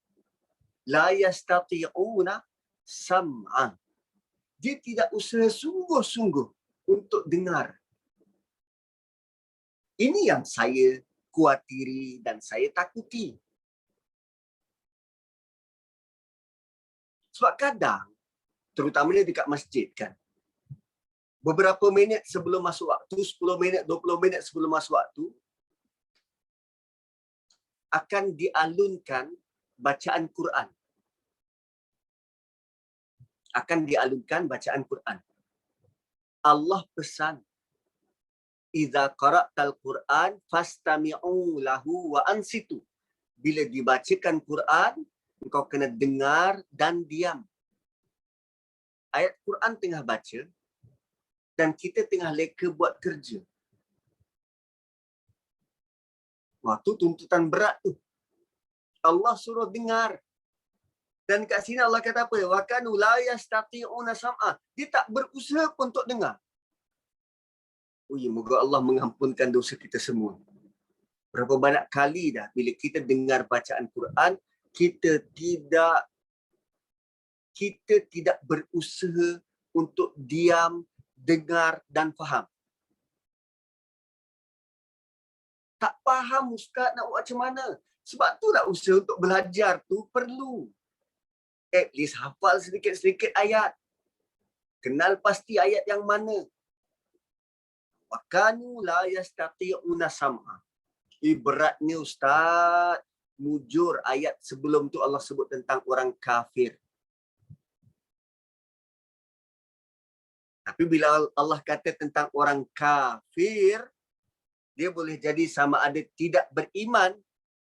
La yastati'una sam'a. Dia tidak usaha sungguh-sungguh untuk dengar. Ini yang saya kuatiri dan saya takuti. Sebab kadang, terutamanya dekat masjid kan, beberapa minit sebelum masuk waktu, 10 minit, 20 minit sebelum masuk waktu, akan dialunkan bacaan Quran. Akan dialunkan bacaan Quran. Allah pesan, "Idza qara'tal Quran fastami'u lahu wa ansitu." Bila dibacakan Quran, engkau kena dengar dan diam. Ayat Quran tengah baca dan kita tengah leka buat kerja. Waktu tuntutan berat tu. Allah suruh dengar. Dan kat sini Allah kata apa? Wa kanu la yastati'una sam'a. Dia tak berusaha pun untuk dengar. Oh ya, moga Allah mengampunkan dosa kita semua. Berapa banyak kali dah bila kita dengar bacaan Quran, kita tidak berusaha untuk diam, dengar dan faham. Tak faham ustaz nak buat macam mana. Sebab tu lah usaha untuk belajar tu perlu. At least hafal sedikit-sedikit ayat. Kenal pasti ayat yang mana. Wa kanu la yastati'una sam'a. Beratnya ustaz. Mujur ayat sebelum tu Allah sebut tentang orang kafir. Tapi bila Allah kata tentang orang kafir, dia boleh jadi sama ada tidak beriman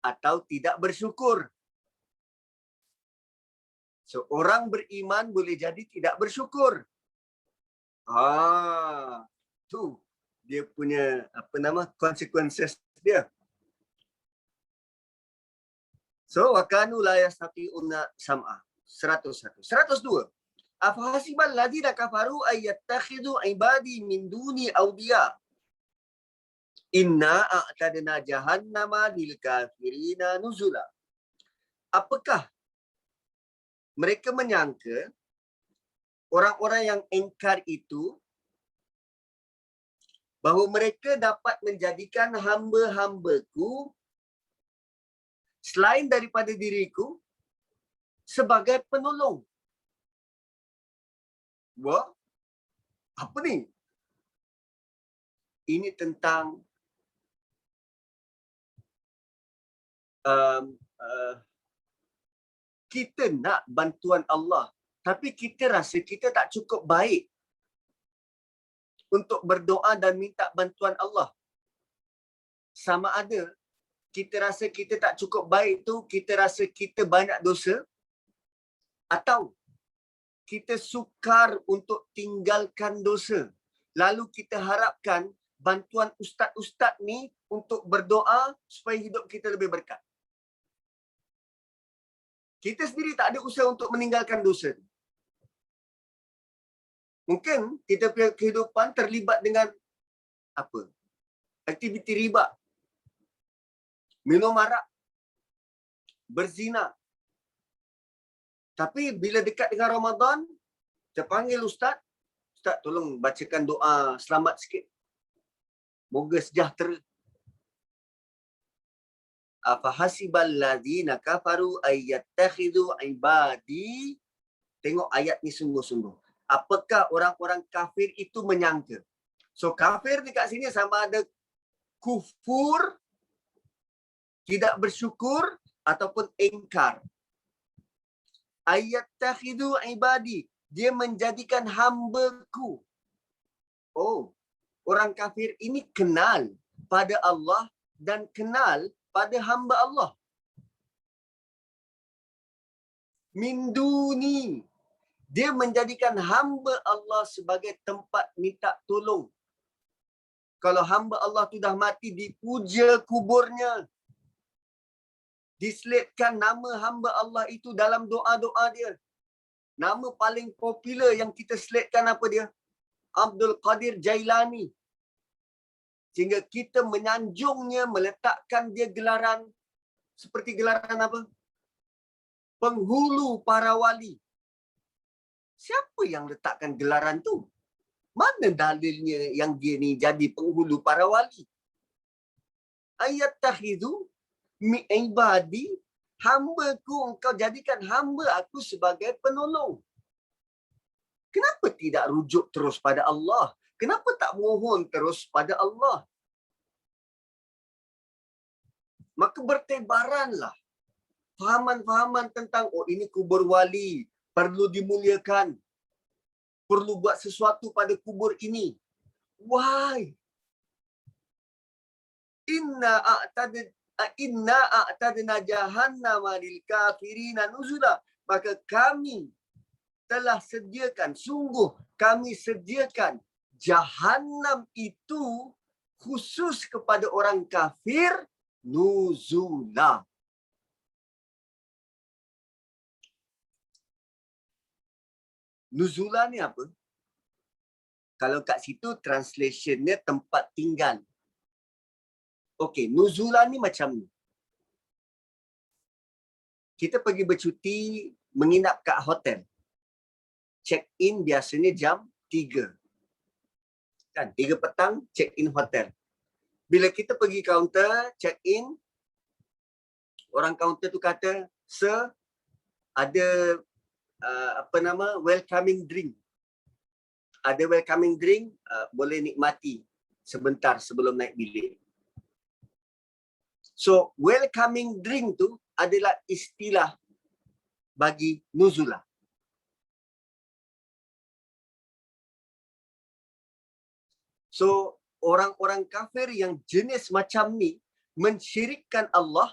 atau tidak bersyukur. So, orang beriman boleh jadi tidak bersyukur. Tu dia punya consequences dia. So, wakanu la yastati'una sam'a. 101. 102. Afahasibal ladzina kafaru ayyattakhidhu ibadi min duni awliya. Inna a'tadna jahannama lil kafirina nuzula. Apakah mereka menyangka orang-orang yang engkar itu bahawa mereka dapat menjadikan hamba-hambaku selain daripada diriku sebagai penolong? Wah, apa ni? Ini tentang kita nak bantuan Allah, tapi kita rasa kita tak cukup baik untuk berdoa dan minta bantuan Allah. Sama ada kita rasa kita tak cukup baik tu, kita rasa kita banyak dosa, atau kita sukar untuk tinggalkan dosa. Lalu kita harapkan bantuan ustaz-ustaz ni untuk berdoa supaya hidup kita lebih berkat. Kita sendiri tak ada usaha untuk meninggalkan dosa. Mungkin kita punya kehidupan terlibat dengan apa? Aktiviti riba. Minum arak. Berzina. Tapi bila dekat dengan Ramadan, kita panggil ustaz, ustaz tolong bacakan doa selamat sikit. Moga sejahtera. Afahasibal ladzina kafaru ayyattakhidhu ibadi. Tengok ayat ni sungguh-sungguh. Apakah orang-orang kafir itu menyangka? So kafir dekat sini sama ada kufur, tidak bersyukur ataupun engkar. Ayyattakhidhu ibadi. Dia menjadikan hamba-ku. Oh, orang kafir ini kenal pada Allah dan kenal pada hamba Allah. Min duni. Dia menjadikan hamba Allah sebagai tempat minta tolong. Kalau hamba Allah tu dah mati, dipuja kuburnya. Diselitkan nama hamba Allah itu dalam doa-doa dia. Nama paling popular yang kita selitkan apa dia? Abdul Qadir Jailani. Sehingga kita menyanjungnya, meletakkan dia gelaran seperti gelaran apa? Penghulu para wali. Siapa yang letakkan gelaran tu? Mana dalilnya yang dia ni jadi penghulu para wali? Ayyattakhidhu mi ibadi, hamba-ku engkau jadikan hamba aku sebagai penolong. Kenapa tidak rujuk terus pada Allah? Kenapa tak mohon terus pada Allah? Maka bertebaranlah fahaman-fahaman tentang ini kubur wali, perlu dimuliakan. Perlu buat sesuatu pada kubur ini. Why? Inna a'tadna jahannama lil kafirina nuzula. Maka kami telah sediakan, sungguh kami sediakan Jahannam itu khusus kepada orang kafir, nuzula. Nuzula ni apa? Kalau kat situ translationnya tempat tinggal. Okey, nuzula ni macam ni. Kita pergi bercuti, menginap kat hotel. Check in biasanya jam 3. Kan, 3 petang check in hotel. Bila kita pergi kaunter, check in, orang kaunter tu kata, "Sir, ada welcoming drink. Ada welcoming drink, boleh nikmati sebentar sebelum naik bilik." So, welcoming drink tu adalah istilah bagi nuzula. So, orang-orang kafir yang jenis macam ni mensyirikkan Allah,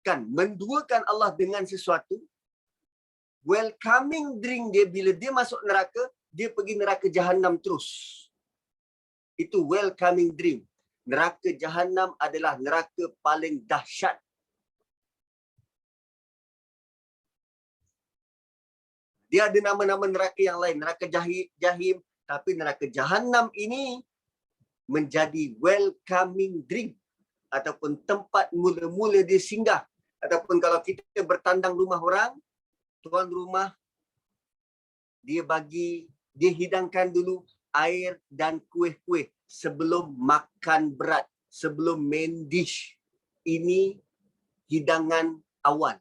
kan, menduakan Allah dengan sesuatu. Welcoming drink dia bila dia masuk neraka, dia pergi neraka Jahannam terus. Itu welcoming drink. Neraka Jahannam adalah neraka paling dahsyat. Dia ada nama-nama neraka yang lain, neraka Jahim, tapi neraka Jahannam ini menjadi welcoming drink ataupun tempat mula-mula dia singgah. Ataupun kalau kita bertandang rumah orang, tuan rumah dia hidangkan dulu air dan kuih-kuih sebelum makan berat, sebelum main dish. Ini hidangan awal.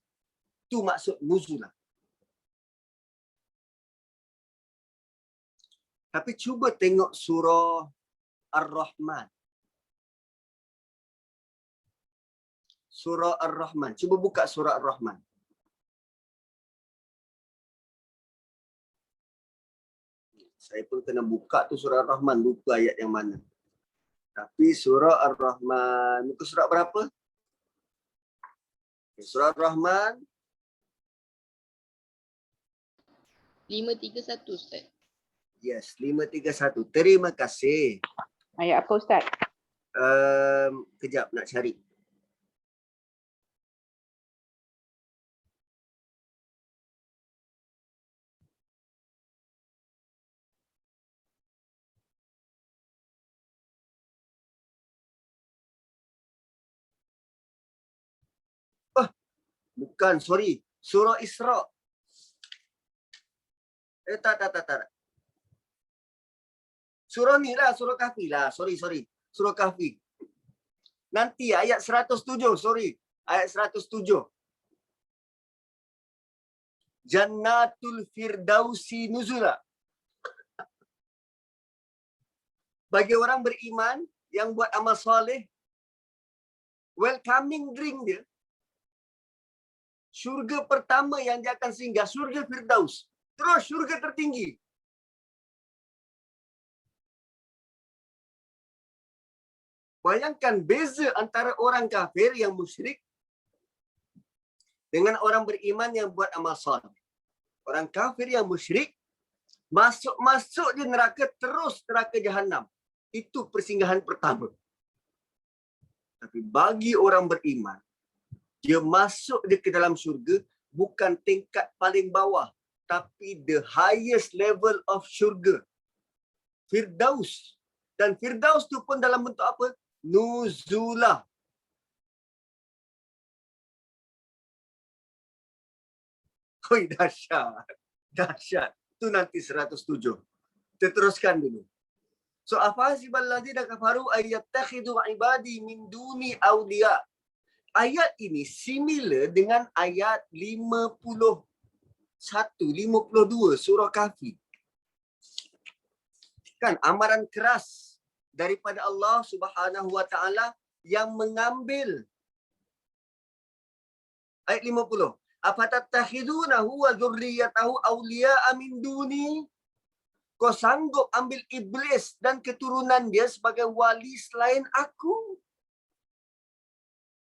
Itu maksud nuzula. Tapi cuba tengok surah Ar-Rahman. Surah Ar-Rahman. Cuba buka surah Ar-Rahman. Saya pun kena buka tu surah Ar-Rahman. Lupa ayat yang mana. Tapi surah Ar-Rahman. Muka surat berapa? Surah Ar-Rahman. 531 Ustaz. Yes, 531. Terima kasih. Ayat apa Ustaz? Kejap nak cari. Bukan, sorry. Surah Isra. Tak. Surah ni lah, surah Kahfi lah. Sorry. Surah Kahfi. Nanti ayat 107, sorry. Ayat 107. Jannatul Firdausi nuzula. Bagi orang beriman yang buat amal soleh, welcoming drink dia, syurga pertama yang dia akan singgah, syurga Firdaus. Terus syurga tertinggi. Bayangkan beza antara orang kafir yang musyrik dengan orang beriman yang buat amal soleh. Orang kafir yang musyrik, masuk je neraka, terus neraka Jahannam. Itu persinggahan pertama. Tapi bagi orang beriman, dia masuk dia ke dalam syurga, bukan tingkat paling bawah, tapi the highest level of syurga. Firdaus. Dan Firdaus tu pun dalam bentuk apa? Nuzulah. Oi, dahsyat. Tu nanti 107. Kita teruskan dulu. So, afahasibal ladzina kafaru ayyattakhidhu ibadi min duni awliya. Ayat ini similar dengan ayat 51, 52 surah Kahfi. Kan amaran keras daripada Allah Subhanahu wa taala yang mengambil ayat 50. Afatattakhidunahu wa dzurriyyatahu awliya'a min duni? Kau sanggup ambil iblis dan keturunan dia sebagai wali selain aku?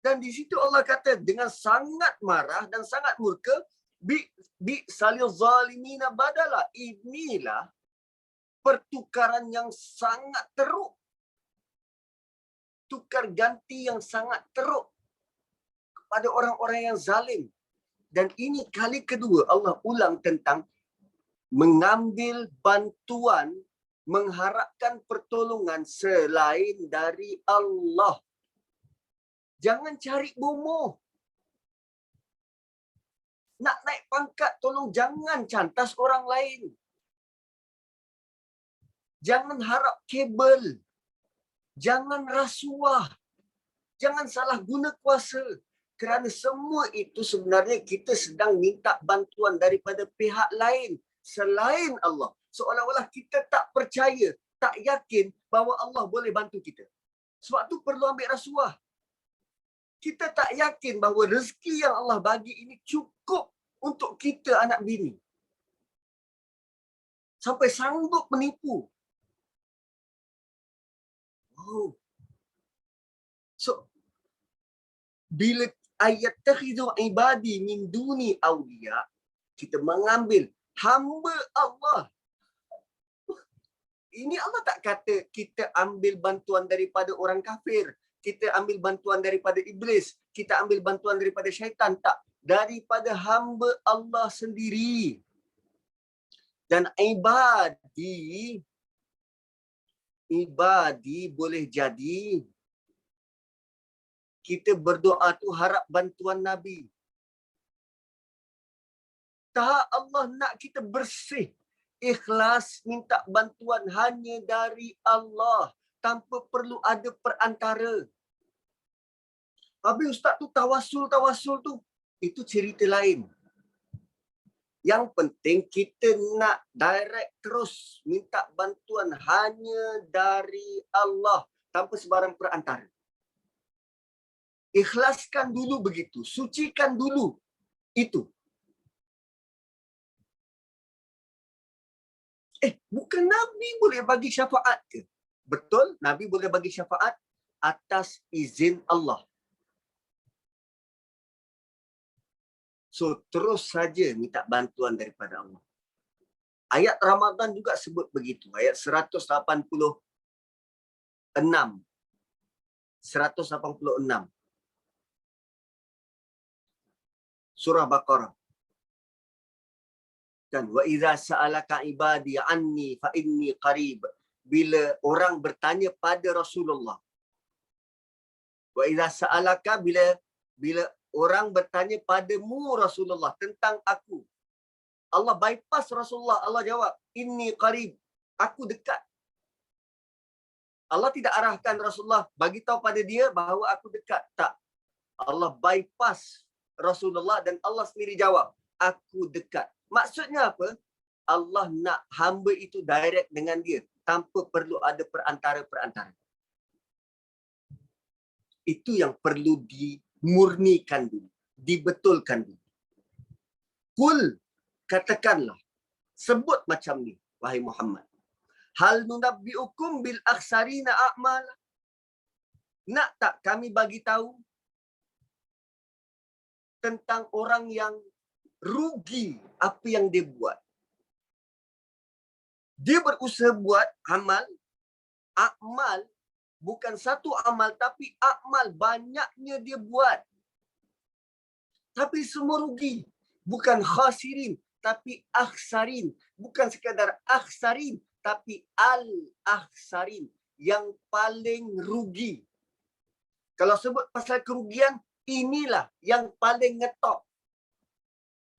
Dan di situ Allah kata dengan sangat marah dan sangat murka, bi salil zalimina badala. Inilah pertukaran yang sangat teruk. Tukar ganti yang sangat teruk kepada orang-orang yang zalim. Dan ini kali kedua Allah ulang tentang mengambil bantuan, mengharapkan pertolongan selain dari Allah. Jangan cari bomoh. Nak naik pangkat, tolong jangan cantas orang lain. Jangan harap kabel. Jangan rasuah. Jangan salah guna kuasa. Kerana semua itu sebenarnya kita sedang minta bantuan daripada pihak lain selain Allah. Seolah-olah kita tak percaya, tak yakin bahawa Allah boleh bantu kita. Sebab tu perlu ambil rasuah. Kita tak yakin bahawa rezeki yang Allah bagi ini cukup untuk kita anak bini. Sampai sanggup menipu. Oh. So, bila ayat takhidu ibadi min duni awliya, kita mengambil hamba Allah. Ini Allah tak kata kita ambil bantuan daripada orang kafir, kita ambil bantuan daripada iblis, kita ambil bantuan daripada syaitan. Tak, daripada hamba Allah sendiri. Dan ibadi boleh jadi kita berdoa tu harap bantuan Nabi. Tak, Allah nak kita bersih, ikhlas, minta bantuan hanya dari Allah, tanpa perlu ada perantara. Habis ustaz tu tawasul tu, itu cerita lain. Yang penting kita nak direct terus minta bantuan hanya dari Allah, tanpa sebarang perantara. Ikhlaskan dulu begitu, sucikan dulu itu. Bukan Nabi boleh bagi syafaat ke? Betul, Nabi boleh bagi syafaat atas izin Allah. So, terus saja minta bantuan daripada Allah. Ayat Ramadan juga sebut begitu. Ayat 186. 186. Surah Baqarah. Kan, wa idza sa'alaka ibadi anni fa inni qarib. Bila orang bertanya pada Rasulullah. Wa idza sa'alaka, bila orang bertanya padamu Rasulullah tentang aku. Allah bypass Rasulullah, Allah jawab, inni qarib, aku dekat. Allah tidak arahkan Rasulullah bagi tahu pada dia bahawa aku dekat. Tak. Allah bypass Rasulullah dan Allah sendiri jawab, aku dekat. Maksudnya apa? Allah nak hamba itu direct dengan dia tanpa perlu ada perantara-perantara. Itu yang perlu dimurnikan dulu, dibetulkan dulu. Kul, katakanlah, sebut macam ni, wahai Muhammad. Hal nunabbi'ukum bil akhsarina a'mal. Nak tak kami bagi tahu tentang orang yang rugi apa yang dia buat? Dia berusaha buat amal, bukan satu amal, tapi amal banyaknya dia buat. Tapi semua rugi. Bukan khasirin, tapi akhsarin. Bukan sekadar akhsarin, tapi al-akhsarin. Yang paling rugi. Kalau sebut pasal kerugian, inilah yang paling ngetop.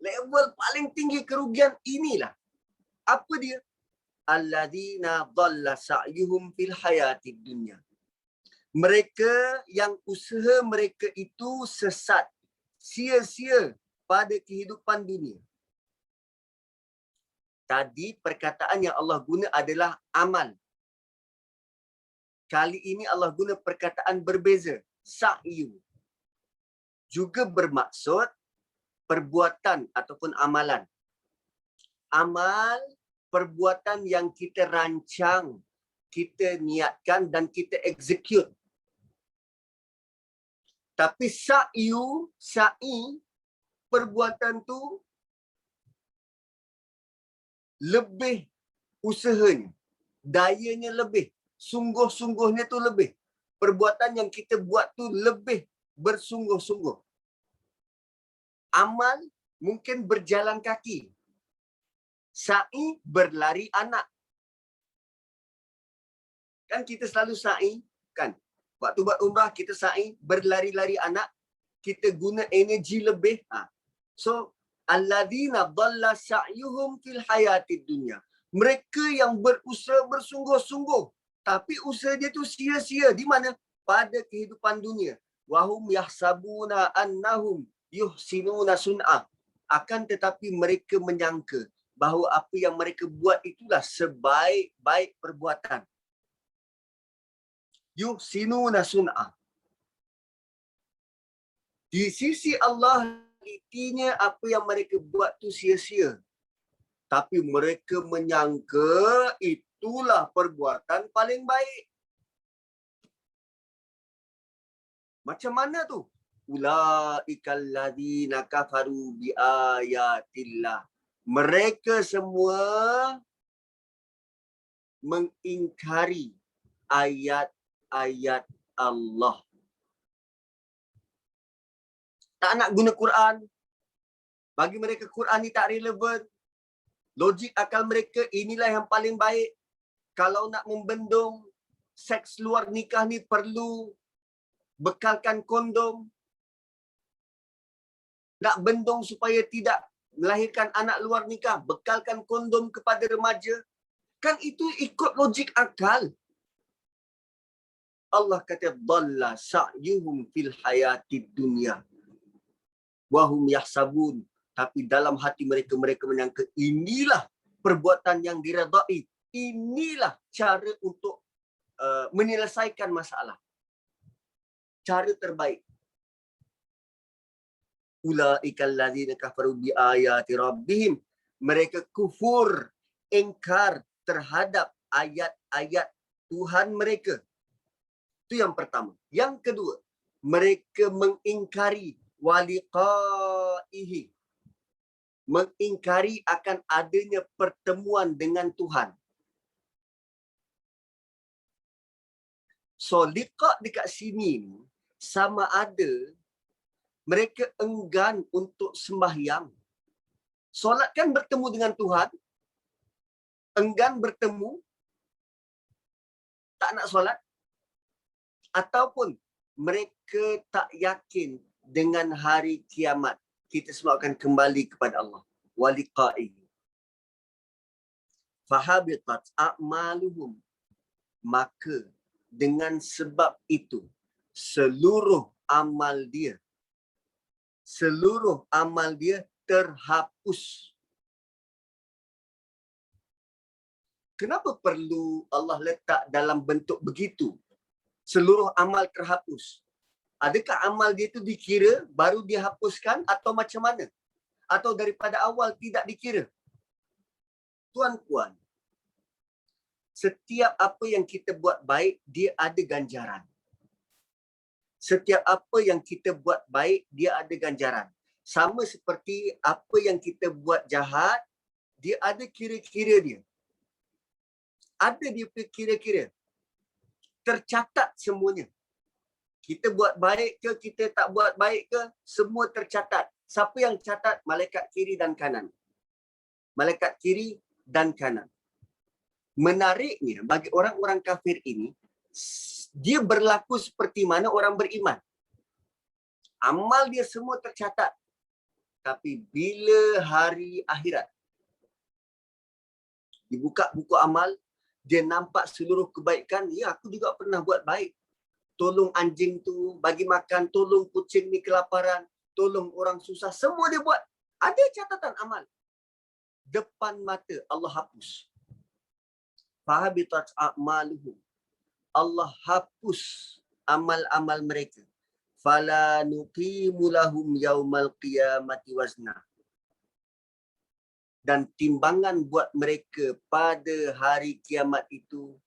Level paling tinggi kerugian inilah. Apa dia? Alladzina dhalla sa'yuhum fil hayatid dunya. Mereka yang usaha mereka itu sesat, sia-sia pada kehidupan dunia. Tadi perkataan yang Allah guna adalah amal. Kali ini Allah guna perkataan berbeza, sa'yu. Juga bermaksud perbuatan ataupun amalan. Amal, perbuatan yang kita rancang, kita niatkan dan kita execute. Tapi sa'i, perbuatan tu lebih usahanya, dayanya lebih, sungguh-sungguhnya tu lebih. Perbuatan yang kita buat tu lebih bersungguh-sungguh. Amal mungkin berjalan kaki. Sa'i berlari anak. Kan kita selalu sa'i, kan? Waktu buat umrah kita sa'i, berlari-lari anak, kita guna energi lebih. So, alladzina dhalla sa'yuhum fil hayatid dunya. Mereka yang berusaha bersungguh-sungguh, tapi usaha dia tu sia-sia. Di mana? Pada kehidupan dunia. Wahum yahsabuna annahum yuhsinuna sun'ah. Akan tetapi mereka menyangka bahawa apa yang mereka buat itulah sebaik-baik perbuatan. Yuhsinuna sun'ah. Di sisi Allah, intinya apa yang mereka buat tu sia-sia. Tapi mereka menyangka itulah perbuatan paling baik. Macam mana tu? Ulaikal ladzina kafaru bi ayatillah. Mereka semua mengingkari ayat-ayat Allah. Tak nak guna Quran. Bagi mereka Quran ni tak relevan. Logik akal mereka inilah yang paling baik. Kalau nak membendung seks luar nikah ni perlu bekalkan kondom. Nak bendung supaya tidak melahirkan anak luar nikah, bekalkan kondom kepada remaja. Kan itu ikut logik akal. Allah kata dhalla sa'yuhum fil hayatid dunya wahum yahsabun, tapi dalam hati mereka menyangka inilah perbuatan yang diredai, inilah cara untuk menyelesaikan masalah, cara terbaik. Ulaikal ladzina kafaru bi ayati rabbihim, mereka kufur, ingkar terhadap ayat-ayat Tuhan mereka. Itu yang pertama. Yang kedua, mereka mengingkari waliqaihi, mengingkari akan adanya pertemuan dengan Tuhan. So, liqa dekat sini sama ada mereka enggan untuk sembahyang. Solat kan bertemu dengan Tuhan, enggan bertemu, tak nak solat, ataupun mereka tak yakin dengan hari kiamat. Kita semua akan kembali kepada Allah. Waliqa'i. Fahabitat a'maluhum. Maka dengan sebab itu, seluruh amal dia terhapus. Kenapa perlu Allah letak dalam bentuk begitu? Seluruh amal terhapus. Adakah amal dia itu dikira baru dihapuskan atau macam mana? Atau daripada awal tidak dikira? Tuan-puan, setiap apa yang kita buat baik, dia ada ganjaran. Setiap apa yang kita buat baik, dia ada ganjaran. Sama seperti apa yang kita buat jahat, dia ada kira-kira dia. Ada dia kira-kira. Tercatat semuanya. Kita buat baik ke, kita tak buat baik ke, semua tercatat. Siapa yang catat? Malaikat kiri dan kanan. Malaikat kiri dan kanan. Menariknya, bagi orang-orang kafir ini, dia berlaku seperti mana orang beriman. Amal dia semua tercatat. Tapi bila hari akhirat, dibuka buku amal, dia nampak seluruh kebaikan. Ya, aku juga pernah buat baik. Tolong anjing tu bagi makan, tolong kucing ni kelaparan, tolong orang susah, semua dia buat. Ada catatan amal. Depan mata Allah hapus. Fahabitat a'maluhum. Allah hapus amal-amal mereka. Fala nuqimu lahum yaumal qiyamati wazna. Dan timbangan buat mereka pada hari kiamat itu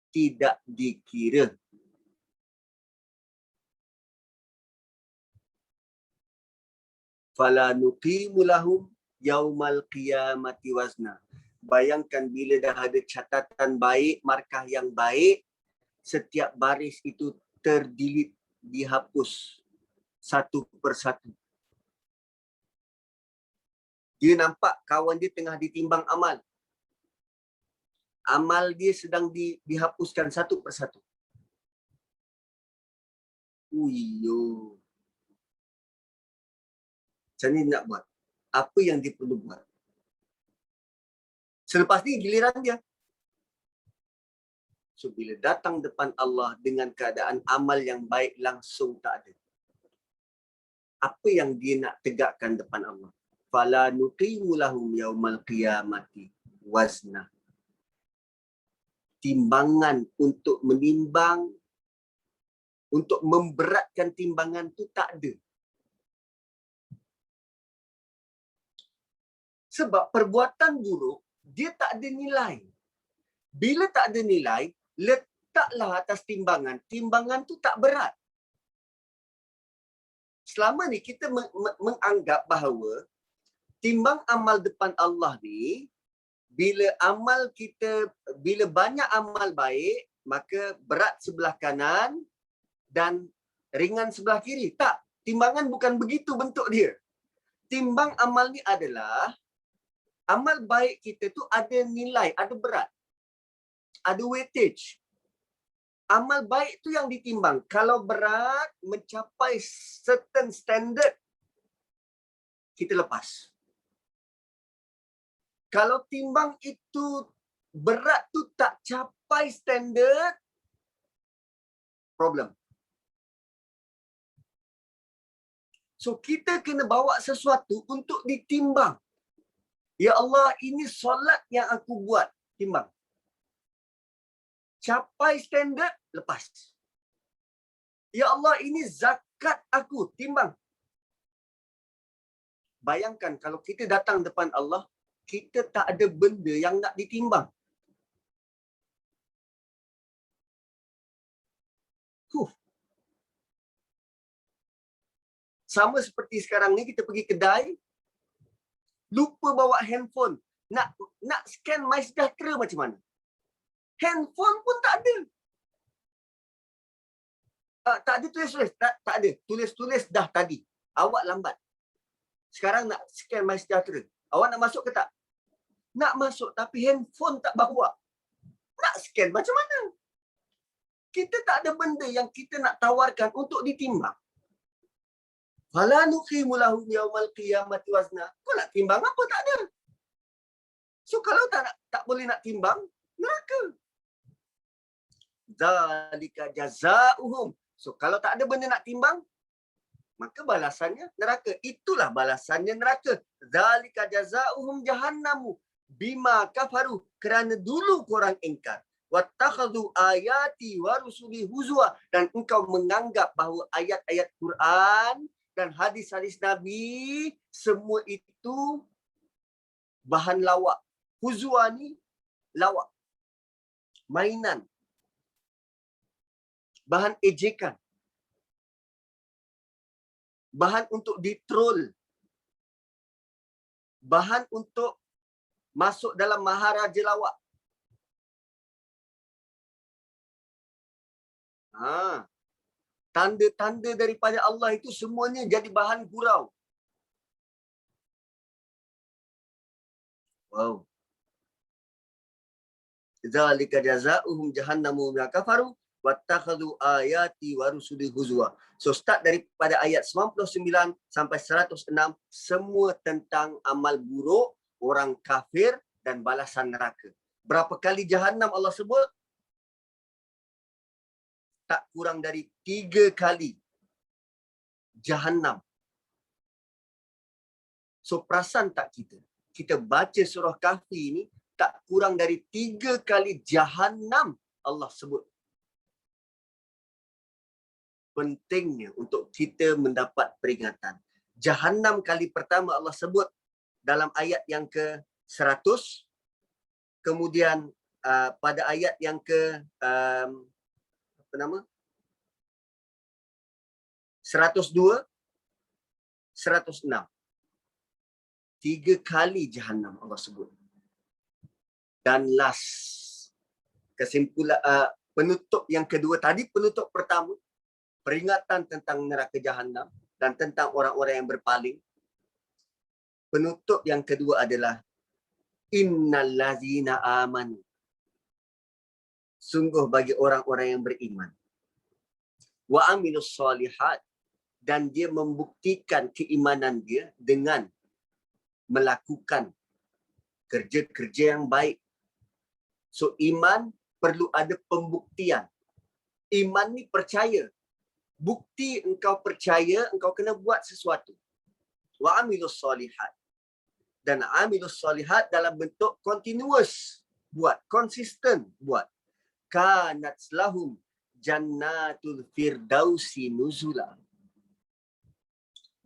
tidak dikira. Fala nuqimu lahum yaumal qiyamati wazna. Bayangkan bila dah ada catatan baik, markah yang baik, setiap baris itu terdelete, dihapus satu persatu. Dia nampak kawan dia tengah ditimbang amal. Amal dia sedang dihapuskan satu persatu. Uyo. Macam ni nak buat. Apa yang dia perlu buat? Selepas ni giliran dia. So bila datang depan Allah dengan keadaan amal yang baik langsung tak ada. Apa yang dia nak tegakkan depan Allah? Fala nuqimu lahum yaumal qiyamati wazna. Timbangan untuk menimbang, untuk memberatkan timbangan tu tak ada. Sebab perbuatan buruk, dia tak ada nilai. Bila tak ada nilai, letaklah atas timbangan. Timbangan tu tak berat. Selama ni kita menganggap bahawa timbang amal depan Allah ni, bila banyak amal baik, maka berat sebelah kanan dan ringan sebelah kiri. Tak, timbangan bukan begitu bentuk dia. Timbang amal ni adalah amal baik kita tu ada nilai, ada berat, ada weightage. Amal baik tu yang ditimbang. Kalau berat mencapai certain standard, kita lepas. Kalau timbang itu berat tu tak capai standard, problem. So kita kena bawa sesuatu untuk ditimbang. Ya Allah, ini solat yang aku buat, timbang. Capai standard, lepas. Ya Allah, ini zakat aku, timbang. Bayangkan kalau kita datang depan Allah, kita tak ada benda yang nak ditimbang. Sama seperti sekarang ni kita pergi kedai, lupa bawa handphone. Nak scan MySejahtera macam mana? Handphone pun tak ada. Tak ada tulis-tulis. Tak ada. Tulis-tulis dah tadi. Awak lambat. Sekarang nak scan MySejahtera. Awak nak masuk ke tak? Nak masuk tapi handphone tak bawa. Nak scan macam mana? Kita tak ada benda yang kita nak tawarkan untuk ditimbang. Fala nuqimu lahum yaumal qiyamati wazna. Kau nak timbang apa? Tak ada. So kalau tak boleh nak timbang, neraka. Zalika jazaohum. So kalau tak ada benda nak timbang, maka balasannya neraka. Itulah balasannya neraka. Zalika jazaohum jahannamu bima kafaru. Kerana dulu korang ingkar. Wattakhadhu ayati wa rusuli huzwa. Dan engkau menganggap bahawa ayat-ayat Quran dan hadis-hadis Nabi semua itu bahan lawak. Huzwa ni lawak. Mainan. Bahan ejekan. Bahan untuk ditrol. Bahan untuk masuk dalam maharaja lawak. Tanda-tanda daripada Allah itu semuanya jadi bahan gurau. Wow. Zalika jazaohum jahannamu bima kafaru wattakhadhu ayati wa rusuli huzwa. So start daripada ayat 99 sampai 106 semua tentang amal buruk, orang kafir dan balasan neraka. Berapa kali jahannam Allah sebut? Tak kurang dari 3 kali jahannam. So perasan tak kita? Kita baca surah Kahfi ni tak kurang dari 3 kali jahannam Allah sebut. Pentingnya untuk kita mendapat peringatan. Jahannam kali pertama Allah sebut dalam ayat yang ke-100. Kemudian pada ayat yang ke 102, 106. 3 kali jahannam Allah sebut. Dan last, kesimpulan penutup yang kedua tadi, penutup pertama, peringatan tentang neraka jahannam dan tentang orang-orang yang berpaling. Penutup yang kedua adalah innallazina amanu. Sungguh bagi orang-orang yang beriman. Wa amilus solihat. Dan dia membuktikan keimanan dia dengan melakukan kerja-kerja yang baik. So iman perlu ada pembuktian. Iman ni percaya. Bukti engkau percaya, engkau kena buat sesuatu. Wa amilus solihat. Dan amilus solihat dalam bentuk continuous buat, konsisten buat. Kanat lahum jannatul firdausi nuzula.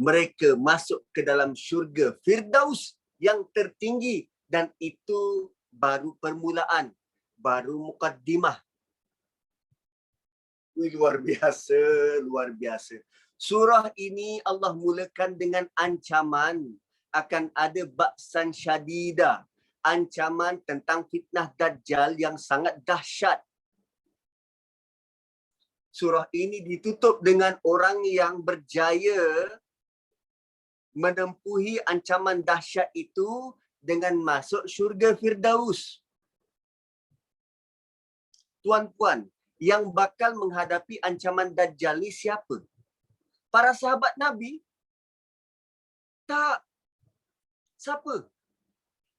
Mereka masuk ke dalam syurga Firdaus yang tertinggi, dan itu baru permulaan, baru mukaddimah. Luar biasa, luar biasa. Surah ini Allah mulakan dengan ancaman akan ada ba'san syadida, ancaman tentang fitnah Dajjal yang sangat dahsyat. Surah ini ditutup dengan orang yang berjaya menempuhi ancaman dahsyat itu dengan masuk syurga Firdaus. Tuan-puan, yang bakal menghadapi ancaman Dajjal ni siapa? Para sahabat Nabi? Tak. Siapa?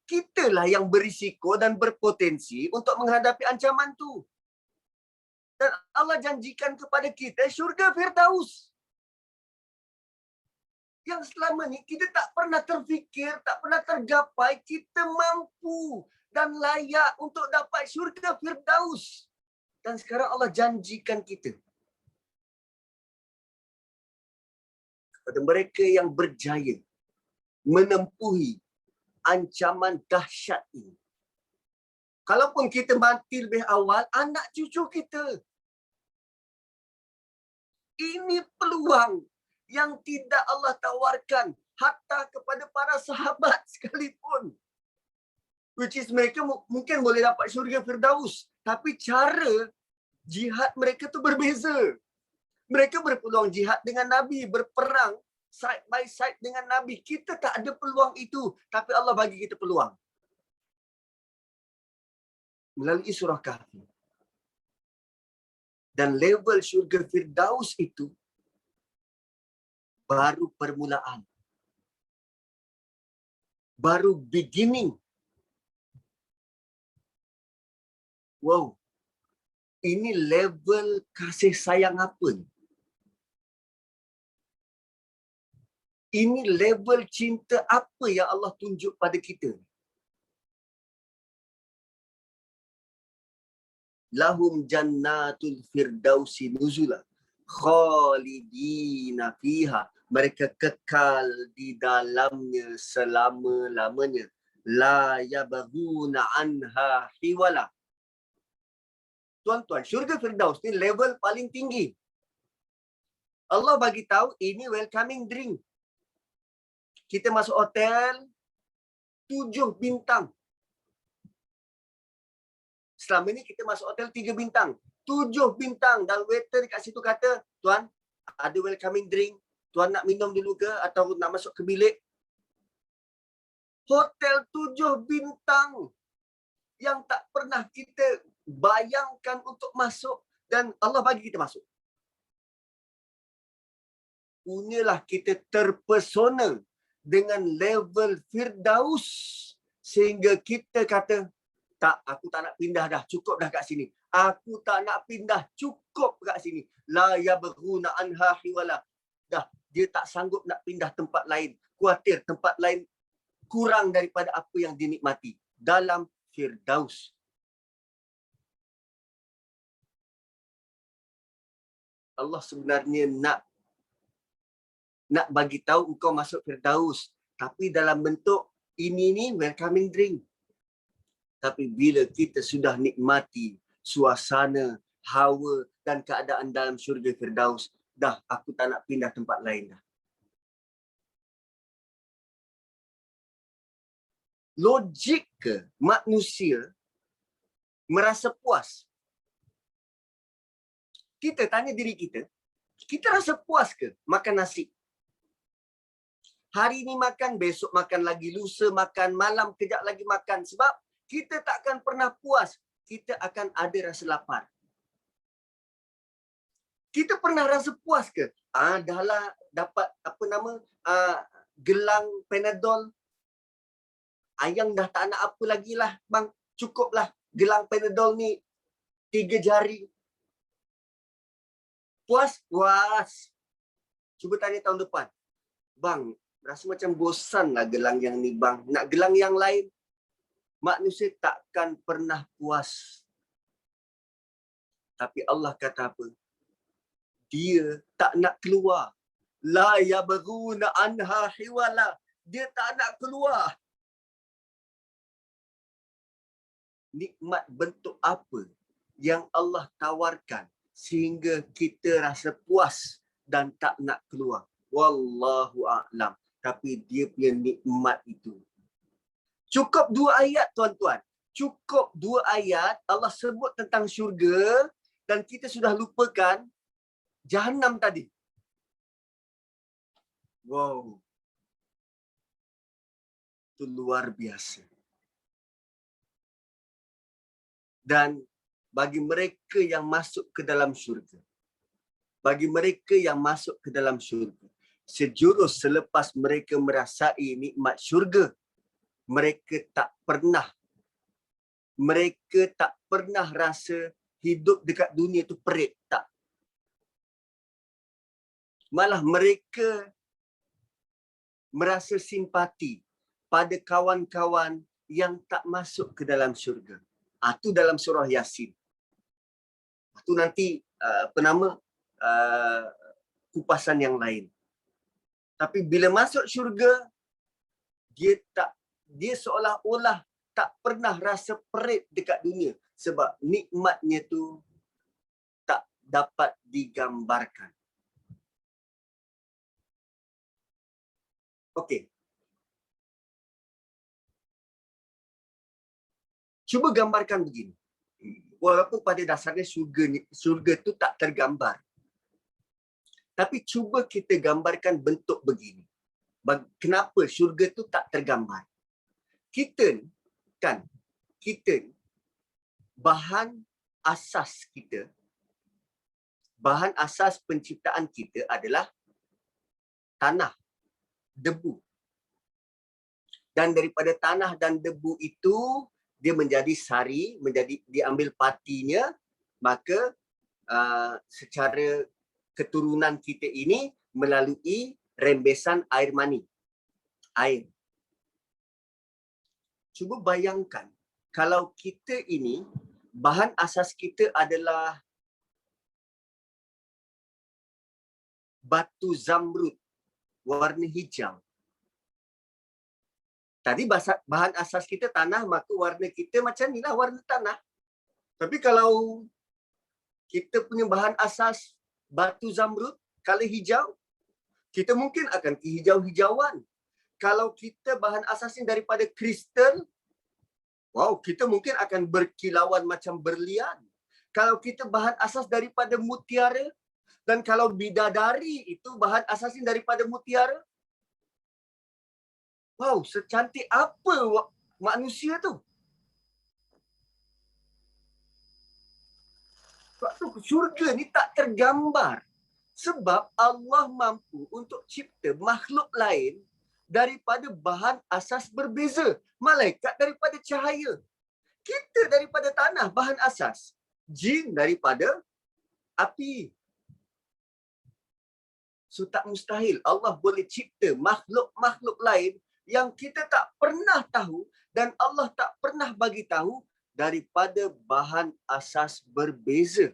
Kitalah yang berisiko dan berpotensi untuk menghadapi ancaman tu. Dan Allah janjikan kepada kita syurga Firdaus. Yang selama ni kita tak pernah terfikir, tak pernah tergapai, kita mampu dan layak untuk dapat syurga Firdaus. Dan sekarang Allah janjikan kita. Kepada mereka yang berjaya menempuhi ancaman dahsyat ini. Kalaupun kita mati lebih awal, anak cucu kita. Ini peluang yang tidak Allah tawarkan hatta kepada para sahabat sekalipun. Which is mereka mungkin boleh dapat syurga Firdaus. Tapi cara jihad mereka tu berbeza. Mereka berpeluang jihad dengan Nabi, berperang side by side dengan Nabi. Kita tak ada peluang itu. Tapi Allah bagi kita peluang. Melalui surah Kahfi. Dan level syurga Firdaus itu baru permulaan. Baru beginning. Wow. Ini level kasih sayang apa ni? Ini level cinta apa yang Allah tunjuk pada kita? Lahum jannatul firdausi nuzula. Khalidina fiha. Mereka kekal di dalamnya selama-lamanya. La yabghuna anha hiwala. Tuan-tuan, syurga Firdaus ni level paling tinggi. Allah bagi tahu ini welcoming drink. Kita masuk hotel 7 bintang. Selama ni kita masuk hotel 3 bintang. 7 bintang. Dan waiter kat situ kata, tuan, ada welcoming drink. Tuan nak minum dulu ke atau nak masuk ke bilik? Hotel 7 bintang yang tak pernah kita bayangkan untuk masuk, dan Allah bagi kita masuk. Punyalah kita terpesona dengan level Firdaus sehingga kita kata, tak, aku tak nak pindah dah, cukup dah kat sini. Aku tak nak pindah, cukup kat sini. La yabghuna anha hiwala. Dah, dia tak sanggup nak pindah tempat lain. Khawatir tempat lain kurang daripada apa yang dinikmati dalam Firdaus. Allah sebenarnya nak bagi tahu engkau masuk Firdaus, tapi dalam bentuk ini ni welcoming drink. Tapi bila kita sudah nikmati suasana, hawa dan keadaan dalam syurga Firdaus, dah aku tak nak pindah tempat lain dah. Logik ke manusia merasa puas? Kita tanya diri kita, kita rasa puas ke makan nasi? Hari ni makan, besok makan lagi, lusa makan, malam kejap lagi makan. Sebab kita takkan pernah puas. Kita akan ada rasa lapar. Kita pernah rasa puas ke? Dah lah dapat gelang Panadol. Ayang dah tak nak apa lagi lah bang. Cukuplah gelang Panadol ni 3 jari. Puas? Puas. Cuba tanya tahun depan. Bang, rasa macam bosan lah gelang yang ni bang. Nak gelang yang lain. Manusia takkan pernah puas. Tapi Allah kata apa? Dia tak nak keluar. La yabghuna anha hiwala. Dia tak nak keluar. Nikmat bentuk apa yang Allah tawarkan sehingga kita rasa puas dan tak nak keluar? Wallahu a'lam. Tapi dia punya nikmat itu. Cukup 2 ayat tuan-tuan. Cukup 2 ayat Allah sebut tentang syurga dan kita sudah lupakan Jahannam tadi. Wow. Itu luar biasa. Dan bagi mereka yang masuk ke dalam syurga. Bagi mereka yang masuk ke dalam syurga. Sejurus selepas mereka merasai nikmat syurga. Mereka tak pernah rasa hidup dekat dunia itu perit. Tak. Malah mereka merasa simpati pada kawan-kawan yang tak masuk ke dalam syurga. Itu dalam surah Yasin. Itu nanti kupasan yang lain. Tapi bila masuk syurga, dia seolah-olah tak pernah rasa perit dekat dunia. Sebab nikmatnya tu tak dapat digambarkan. Okey. Cuba gambarkan begini. Walaupun pada dasarnya syurga tu tak tergambar. Tapi cuba kita gambarkan bentuk begini. Kenapa syurga tu tak tergambar? Kita bahan asas penciptaan kita adalah tanah, debu. Dan daripada tanah dan debu itu dia menjadi sari, diambil patinya, maka secara keturunan kita ini melalui rembesan air mani. Air. Cuba bayangkan kalau kita ini bahan asas kita adalah batu zamrud warna hijau. Tadi bahan asas kita tanah, maka warna kita macam ni lah, warna tanah. Tapi kalau kita punya bahan asas batu zamrud, color hijau, kita mungkin akan kehijau-hijauan. Kalau kita bahan asasnya daripada kristal, wow, kita mungkin akan berkilauan macam berlian. Kalau kita bahan asas daripada mutiara, dan kalau bidadari itu bahan asasnya daripada mutiara, wow, secantik apa manusia tu? Sebab tu syurga ni tak tergambar. Sebab Allah mampu untuk cipta makhluk lain daripada bahan asas berbeza. Malaikat daripada cahaya. Kita daripada tanah, bahan asas. Jin daripada api. So tak mustahil Allah boleh cipta makhluk-makhluk lain yang kita tak pernah tahu dan Allah tak pernah bagi tahu daripada bahan asas berbeza.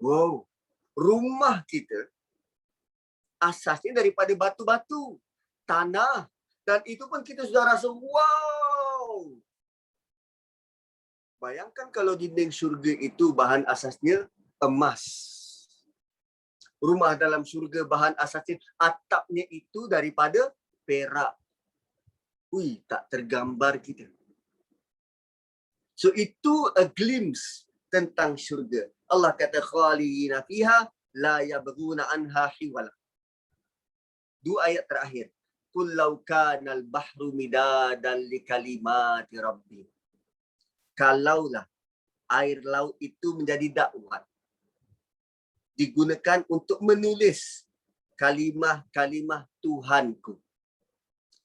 Wow, rumah kita asasnya daripada batu-batu, tanah, dan itu pun kita sudah rasa wow. Bayangkan kalau dinding syurga itu bahan asasnya emas. Rumah dalam syurga bahan asasnya atapnya itu daripada perak. Ui, tak tergambar kita. So itu a glimpse tentang syurga. Allah kata khalidina fiha la yabghuna anha hiwala. Dua ayat terakhir. Qul law kanal bahru midadan li kalimati rabbi. Kalaulah air laut itu menjadi dakwah, digunakan untuk menulis kalimah-kalimah Tuhanku.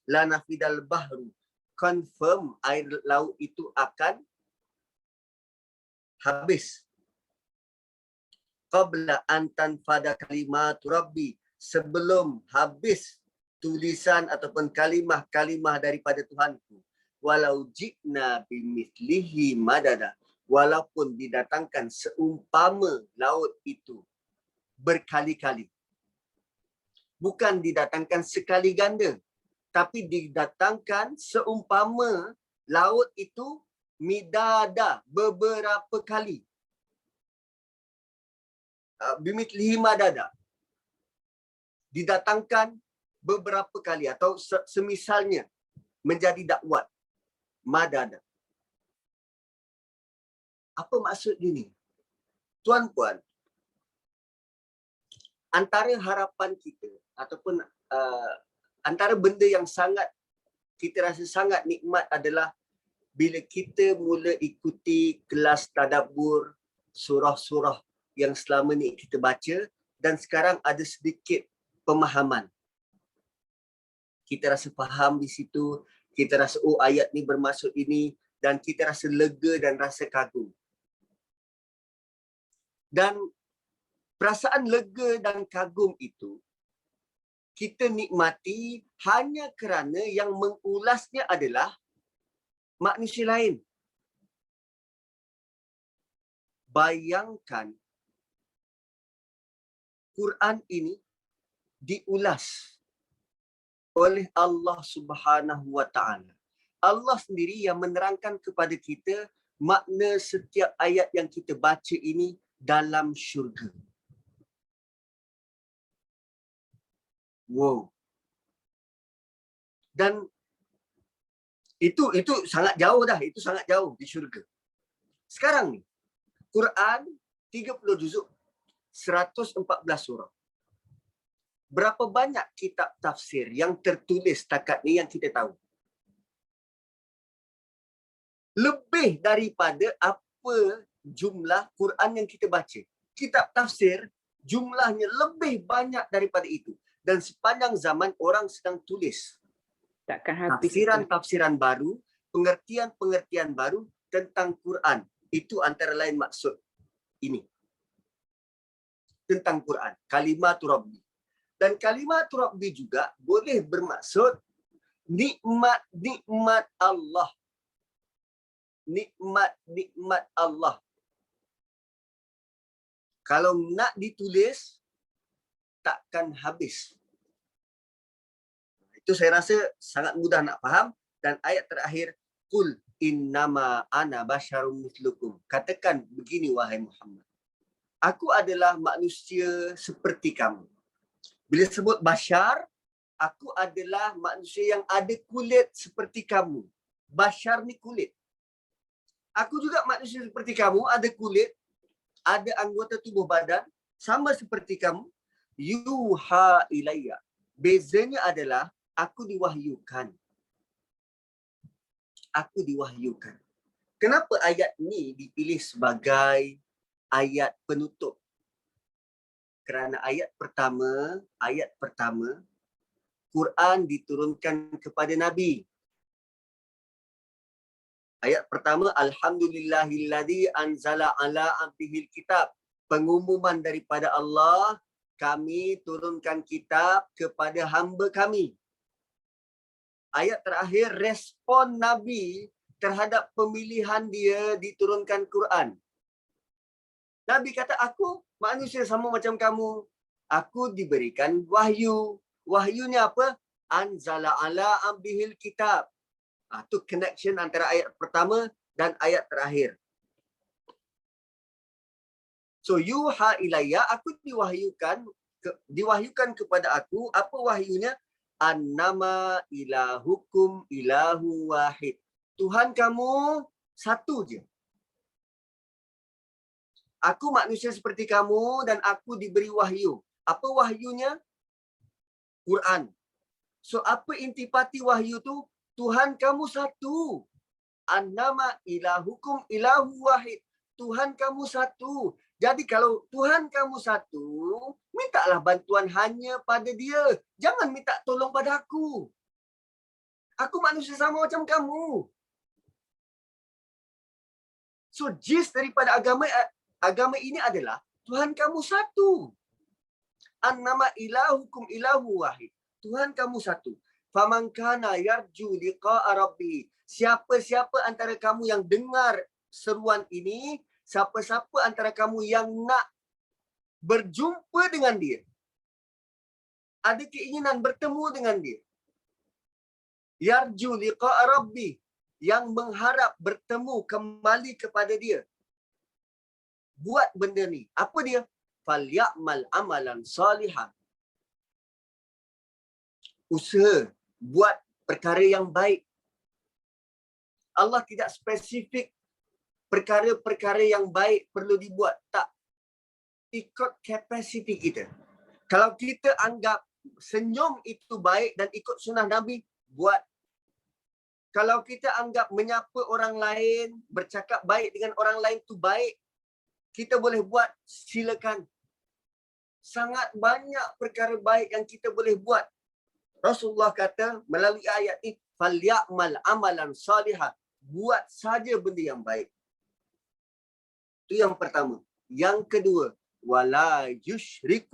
La nafidal bahru. Confirm air laut itu akan habis. Qabla an tanfada kalimatu rabbi. Sebelum habis tulisan ataupun kalimah-kalimah daripada Tuhanku. Walau jikna bimithlihi madada. Walaupun didatangkan seumpama laut itu berkali-kali. Bukan didatangkan sekali ganda, tapi didatangkan seumpama laut itu midada, beberapa kali. Bimithlihi madada. Didatangkan beberapa kali atau semisalnya menjadi dakwat. Madada. Apa maksud ini? Tuan-puan, antara harapan kita ataupun antara benda yang sangat kita rasa sangat nikmat adalah bila kita mula ikuti kelas tadabbur surah-surah yang selama ni kita baca dan sekarang ada sedikit pemahaman. Kita rasa faham di situ, kita rasa oh ayat ni bermaksud ini dan kita rasa lega dan rasa kagum. Dan perasaan lega dan kagum itu kita nikmati hanya kerana yang mengulasnya adalah manusia lain. Bayangkan Quran ini diulas oleh Allah Subhanahu wa taala. Allah sendiri yang menerangkan kepada kita makna setiap ayat yang kita baca ini dalam syurga. Wow. Dan itu sangat jauh dah, itu sangat jauh di syurga. Sekarang ni Quran 30 juzuk, 114 surah. Berapa banyak kitab tafsir yang tertulis setakat ni yang kita tahu? Lebih daripada apa jumlah Quran yang kita baca. Kitab tafsir jumlahnya lebih banyak daripada itu. Dan sepanjang zaman orang sedang tulis Takkan habis. tafsiran baru, pengertian-pengertian baru tentang Quran. Itu antara lain maksud ini. Tentang Quran. Kalimatu Rabbi. Dan kalimatu Rabbi juga boleh bermaksud nikmat-nikmat Allah. Nikmat-nikmat Allah. Kalau nak ditulis, takkan habis. Itu saya rasa sangat mudah nak faham. Dan ayat terakhir, Qul innama ana basyarum mislukum. Katakan begini wahai Muhammad. Aku adalah manusia seperti kamu. Bila sebut basyar, aku adalah manusia yang ada kulit seperti kamu. Basyar ni kulit. Aku juga manusia seperti kamu, ada kulit, ada anggota tubuh badan, sama seperti kamu. Yuha ilayya. Bezanya adalah aku diwahyukan. Aku diwahyukan. Kenapa ayat ni dipilih sebagai ayat penutup? Kerana ayat pertama Quran diturunkan kepada Nabi. Ayat pertama, Alhamdulillahilladzi anzala ala abdihil kitab. Pengumuman daripada Allah, kami turunkan kitab kepada hamba kami. Ayat terakhir, respon Nabi terhadap pemilihan dia diturunkan Quran. Nabi kata, aku manusia sama macam kamu. Aku diberikan wahyu. Wahyunya apa? Anzala ala abdihil kitab. Itu connection antara ayat pertama dan ayat terakhir. So yuha ilayya, aku diwahyukan kepada aku. Apa wahyunya? Annama ilahukum ilahu wahid. Tuhan kamu satu je. Aku manusia seperti kamu dan aku diberi wahyu. Apa wahyunya? Quran. So apa intipati wahyu tu? Tuhan kamu satu. Annama ilahukum ilahu wahid. Tuhan kamu satu. Jadi kalau Tuhan kamu satu, mintalah bantuan hanya pada dia. Jangan minta tolong pada aku. Aku manusia sama macam kamu. So gist daripada agama ini adalah Tuhan kamu satu. Annama ilahukum ilahu wahid. Tuhan kamu satu. Faman kana yarju liqa'a rabbih. Siapa-siapa antara kamu yang dengar seruan ini, siapa-siapa antara kamu yang nak berjumpa dengan dia, ada keinginan bertemu dengan dia, yarju liqa'a rabbih, yang mengharap bertemu kembali kepada dia, buat benda ni. Apa dia? Falyamal amalan salihan. Usaha buat perkara yang baik. Allah tidak spesifik perkara-perkara yang baik perlu dibuat. Tak. Ikut kapasiti kita. Kalau kita anggap senyum itu baik dan ikut sunnah Nabi, buat. Kalau kita anggap menyapa orang lain, bercakap baik dengan orang lain itu baik, kita boleh buat, silakan. Sangat banyak perkara baik yang kita boleh buat. Rasulullah kata melalui ayat ini, falyamal amalan salihah. Buat saja benda yang baik. Itu yang pertama. Yang kedua, wala yushrik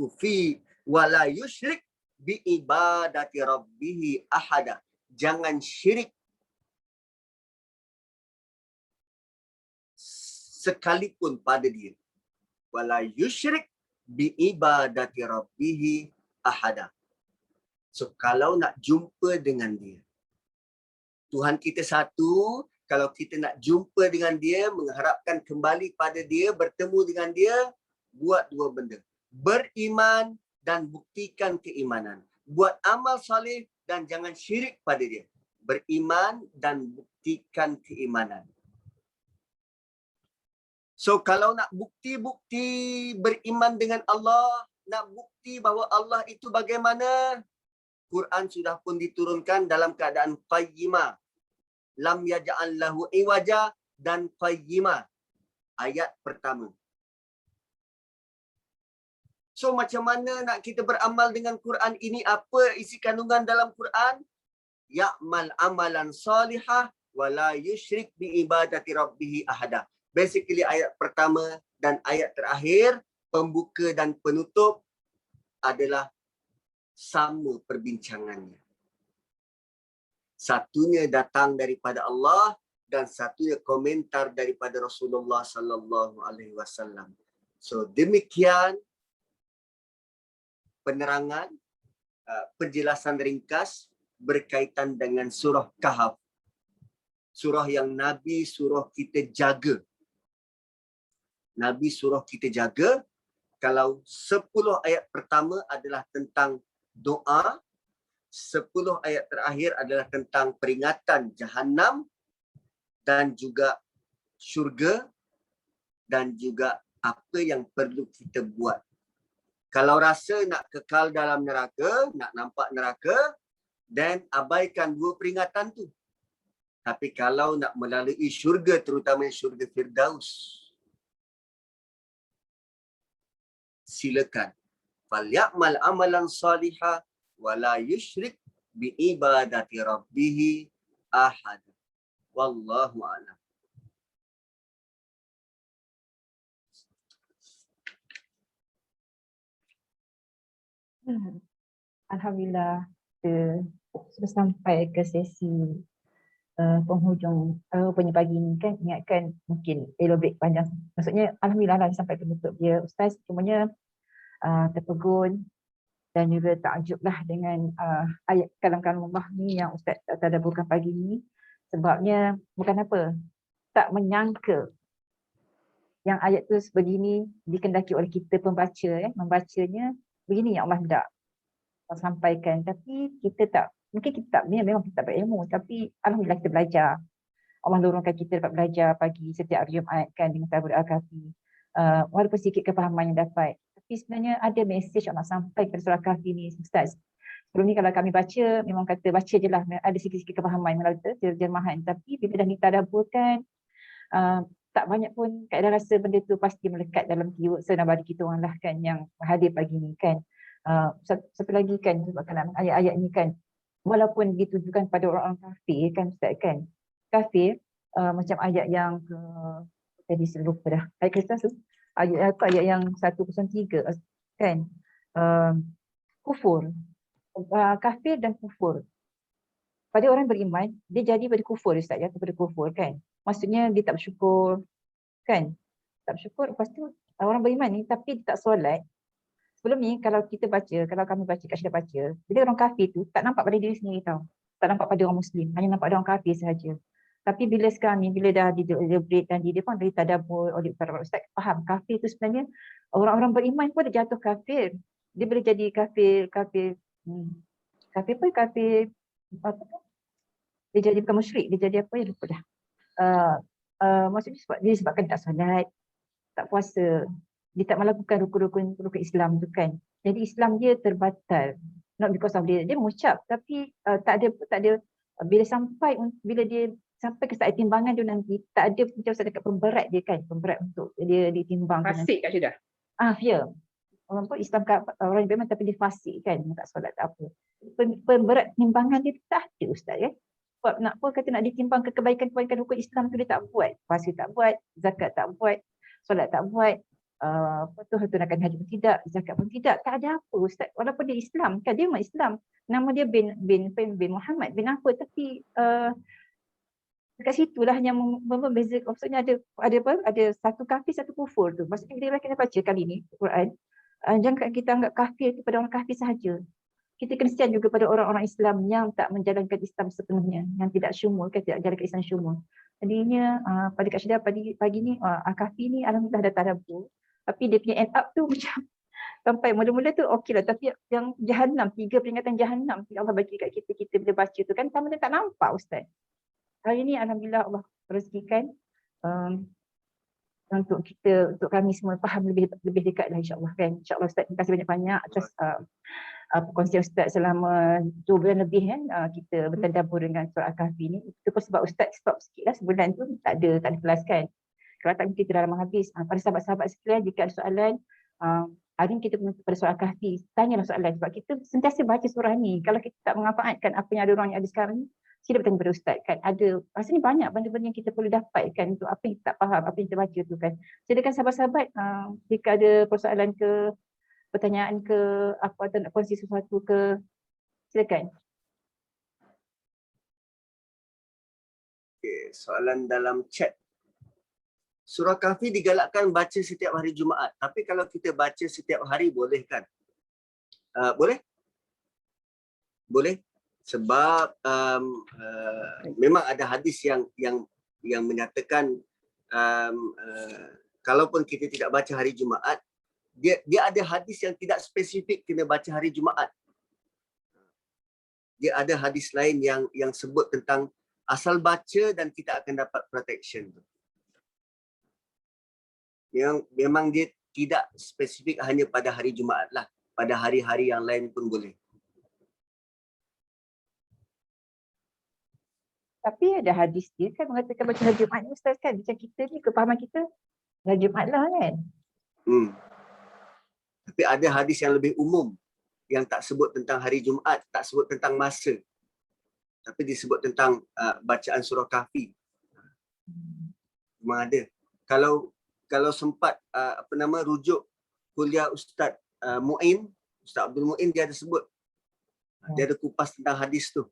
bi ibadati rabbih ahada. Jangan syirik sekalipun pada dia. Wala yushrik bi ibadati rabbih ahada. So kalau nak jumpa dengan dia, Tuhan kita satu, kalau kita nak jumpa dengan dia, mengharapkan kembali pada dia, bertemu dengan dia, buat dua benda. Beriman dan buktikan keimanan. Buat amal saleh dan jangan syirik pada dia. Beriman dan buktikan keimanan. So kalau nak bukti-bukti beriman dengan Allah, nak bukti bahawa Allah itu bagaimana, Quran sudah pun diturunkan dalam keadaan qayyimah. Lam yaj'al lahu iwaja dan qayyimah. Ayat pertama. So macam mana nak kita beramal dengan Quran ini? Apa isi kandungan dalam Quran? Ya'mal amalan salihah wa la yusyrik bi ibadati rabbih ahada. Basically ayat pertama dan ayat terakhir, pembuka dan penutup adalah sama perbincangannya. Satunya datang daripada Allah dan satunya komentar daripada Rasulullah sallallahu alaihi wasallam. So demikian penerangan, penjelasan ringkas berkaitan dengan surah Kahf. Surah yang Nabi suruh kita jaga. Nabi suruh kita jaga. Kalau 10 ayat pertama adalah tentang doa, 10 ayat terakhir adalah tentang peringatan Jahannam dan juga syurga dan juga apa yang perlu kita buat. Kalau rasa nak kekal dalam neraka, nak nampak neraka, dan abaikan dua peringatan tu. Tapi kalau nak melalui syurga, terutama syurga Firdaus, silakan. Falyamal amalan salihah wa la yusyrik bi ibadati rabbih ahad. Wallahu a'lam. Alhamdulillah, kita sudah sampai ke sesi penghujung punya pagi ni kan. Ingatkan mungkin lebih panjang. Maksudnya Alhamdulillah lah sampai penutup dia Ustaz. Cumanya terpegun dan juga takjublah dengan ayat kalam-kalam Allah ni yang Ustaz tadabburkan pagi ni. Sebabnya bukan apa, tak menyangka yang ayat tu sebegini dikendaki oleh kita pembaca, membacanya begini yang Allah hendak sampaikan. Tapi kita tak, mungkin kita tak, memang kita tak berilmu, tapi Alhamdulillah kita belajar. Allah lorongkan kita dapat belajar pagi setiap Jumaat kan dengan tabur Al-Kahfi. Walaupun sedikit kefahaman yang dapat, tapi sebenarnya ada mesej Allah sampai kepada surah Kahfi ni Ustaz. sebelum ni kalau kami baca, memang kata baca je lah, ada sikit-sikit kefahaman melalui terjemahan. Tapi bila dah ditadabburkan, tak banyak pun keadaan rasa benda tu pasti melekat dalam jiwa senabadi kita orang lah kan yang hadir pagi ni kan. Satu lagi kan sebabkan ayat-ayat ni kan, walaupun ditujukan pada orang-orang kafir kan Ustaz kan, kafir macam ayat yang tadi saya lupa dah, ayat kertas tu, ayat yang 103 kan, kufur, kafir dan kufur. Pada orang beriman, dia jadi pada kufur Ustaz, jatuh pada kufur kan. Maksudnya dia tak bersyukur kan. Tak bersyukur, lepas tu orang beriman ni tapi dia tak solat. Sebelum ni kalau kita baca, kalau kami baca, Kak Syeda baca, bila orang kafir tu tak nampak pada diri sendiri tau. Tak nampak pada orang Muslim, hanya nampak pada orang kafir sahaja. Tapi bila sekarang ni, bila dah di-deliberate dan dia pun dari tadabbur oleh para ustaz, faham kafir tu sebenarnya orang-orang beriman pun dia jatuh kafir. Dia boleh jadi kafir kafir pun kafir apa tu? Dia jadi bukan musyrik, dia jadi apa ya lupa dah. Maksudnya disebabkan tak solat, tak puasa, dia tak melakukan rukun-rukun Islam tu kan. Jadi Islam dia terbatal. Not because of dia mengucap tapi tak ada bila dia sampai ke saat timbangan dia nanti tak ada macam saya dekat pemberat dia kan, pemberat untuk dia ditimbang. Fasik Kak Syeda. Ya. Orang pun Islam orang beriman tapi dia fasik kan, tak solat tak apa. Pemberat timbangan dia tak ada Ustaz ya. Sebab nak ditimbang ke kebaikan-kebaikan rukun Islam tu dia tak buat. Puasa tak buat, zakat tak buat, solat tak buat, tunaikan haji pun tidak, zakat pun tidak, tak ada apa Ustaz. Walaupun dia Islam kan, dia memang Islam. Nama dia bin Muhammad bin apa, tapi dekat situlah yang membeza. Maksudnya ada satu kafir, satu kufur tu. Maksudnya bila kita baca kali ni Quran, jangan kita anggap kafir itu pada orang kafir sahaja. Kita kesian juga pada orang-orang Islam yang tak menjalankan Islam sepenuhnya, yang tidak syumul, tidak jalankan Islam syumul. Jadinya pada Kak Syeda pagi ni, kafir ni alhamdulillah dah tadabbur. Tapi dia punya end up tu macam sampai mula-mula tu okey lah. Tapi yang Jahannam, 3 peringatan Jahannam yang Allah bagi kat kita bila baca tu kan, sama dia tak nampak Ustaz. Hari ni alhamdulillah Allah rezekikan untuk kami semua faham lebih dekat lah insya-Allah kan. Insya-Allah Ustaz, terima kasih banyak-banyak atas perkongsian Ustaz selama 2 bulan lebih kan, kita bertadabbur dengan surah Al-Kahfi ni. Itu pun sebab Ustaz stop sikit lah sebulan tu, tak ada kelas kan. Kalau tak kita dah lama habis. Pada sahabat-sahabat sekalian, jika ada soalan, hari ni kita menutup pada surah Al-Kahfi, tanyalah soalan sebab kita sentiasa baca surah ni. Kalau kita tak memanfaatkan apa yang ada orang yang ada sekarang ni, sila bertanya kepada Ustaz kan. Rasanya banyak benda-benda yang kita perlu dapatkan untuk apa yang kita tak faham, apa yang kita baca tu kan. Silakan sahabat-sahabat, jika ada persoalan ke, pertanyaan ke, apa atau nak kongsi sesuatu ke, silakan. Okay, soalan dalam chat. Surah Kahfi digalakkan baca setiap hari Jumaat. Tapi kalau kita baca setiap hari boleh kan? Boleh? Boleh. Sebab memang ada hadis yang menyatakan kalaupun kita tidak baca hari Jumaat, dia ada hadis yang tidak spesifik kena baca hari Jumaat. Dia ada hadis lain yang sebut tentang asal baca dan kita akan dapat protection. Yang memang dia tidak spesifik hanya pada hari Jumaat lah. Pada hari-hari yang lain pun boleh. Tapi ada hadis dia kan mengatakan baca hari Jumaat ni Ustaz kan. Macam kita ni, kepahaman kita hari Jumaat lah kan. Tapi ada hadis yang lebih umum yang tak sebut tentang hari Jumaat, tak sebut tentang masa. Tapi disebut tentang bacaan surah Kahfi. Memang ada. Kalau sempat rujuk kuliah Ustaz Mu'in, Ustaz Abdul Mu'in, dia ada sebut. Dia ada kupas tentang hadis tu.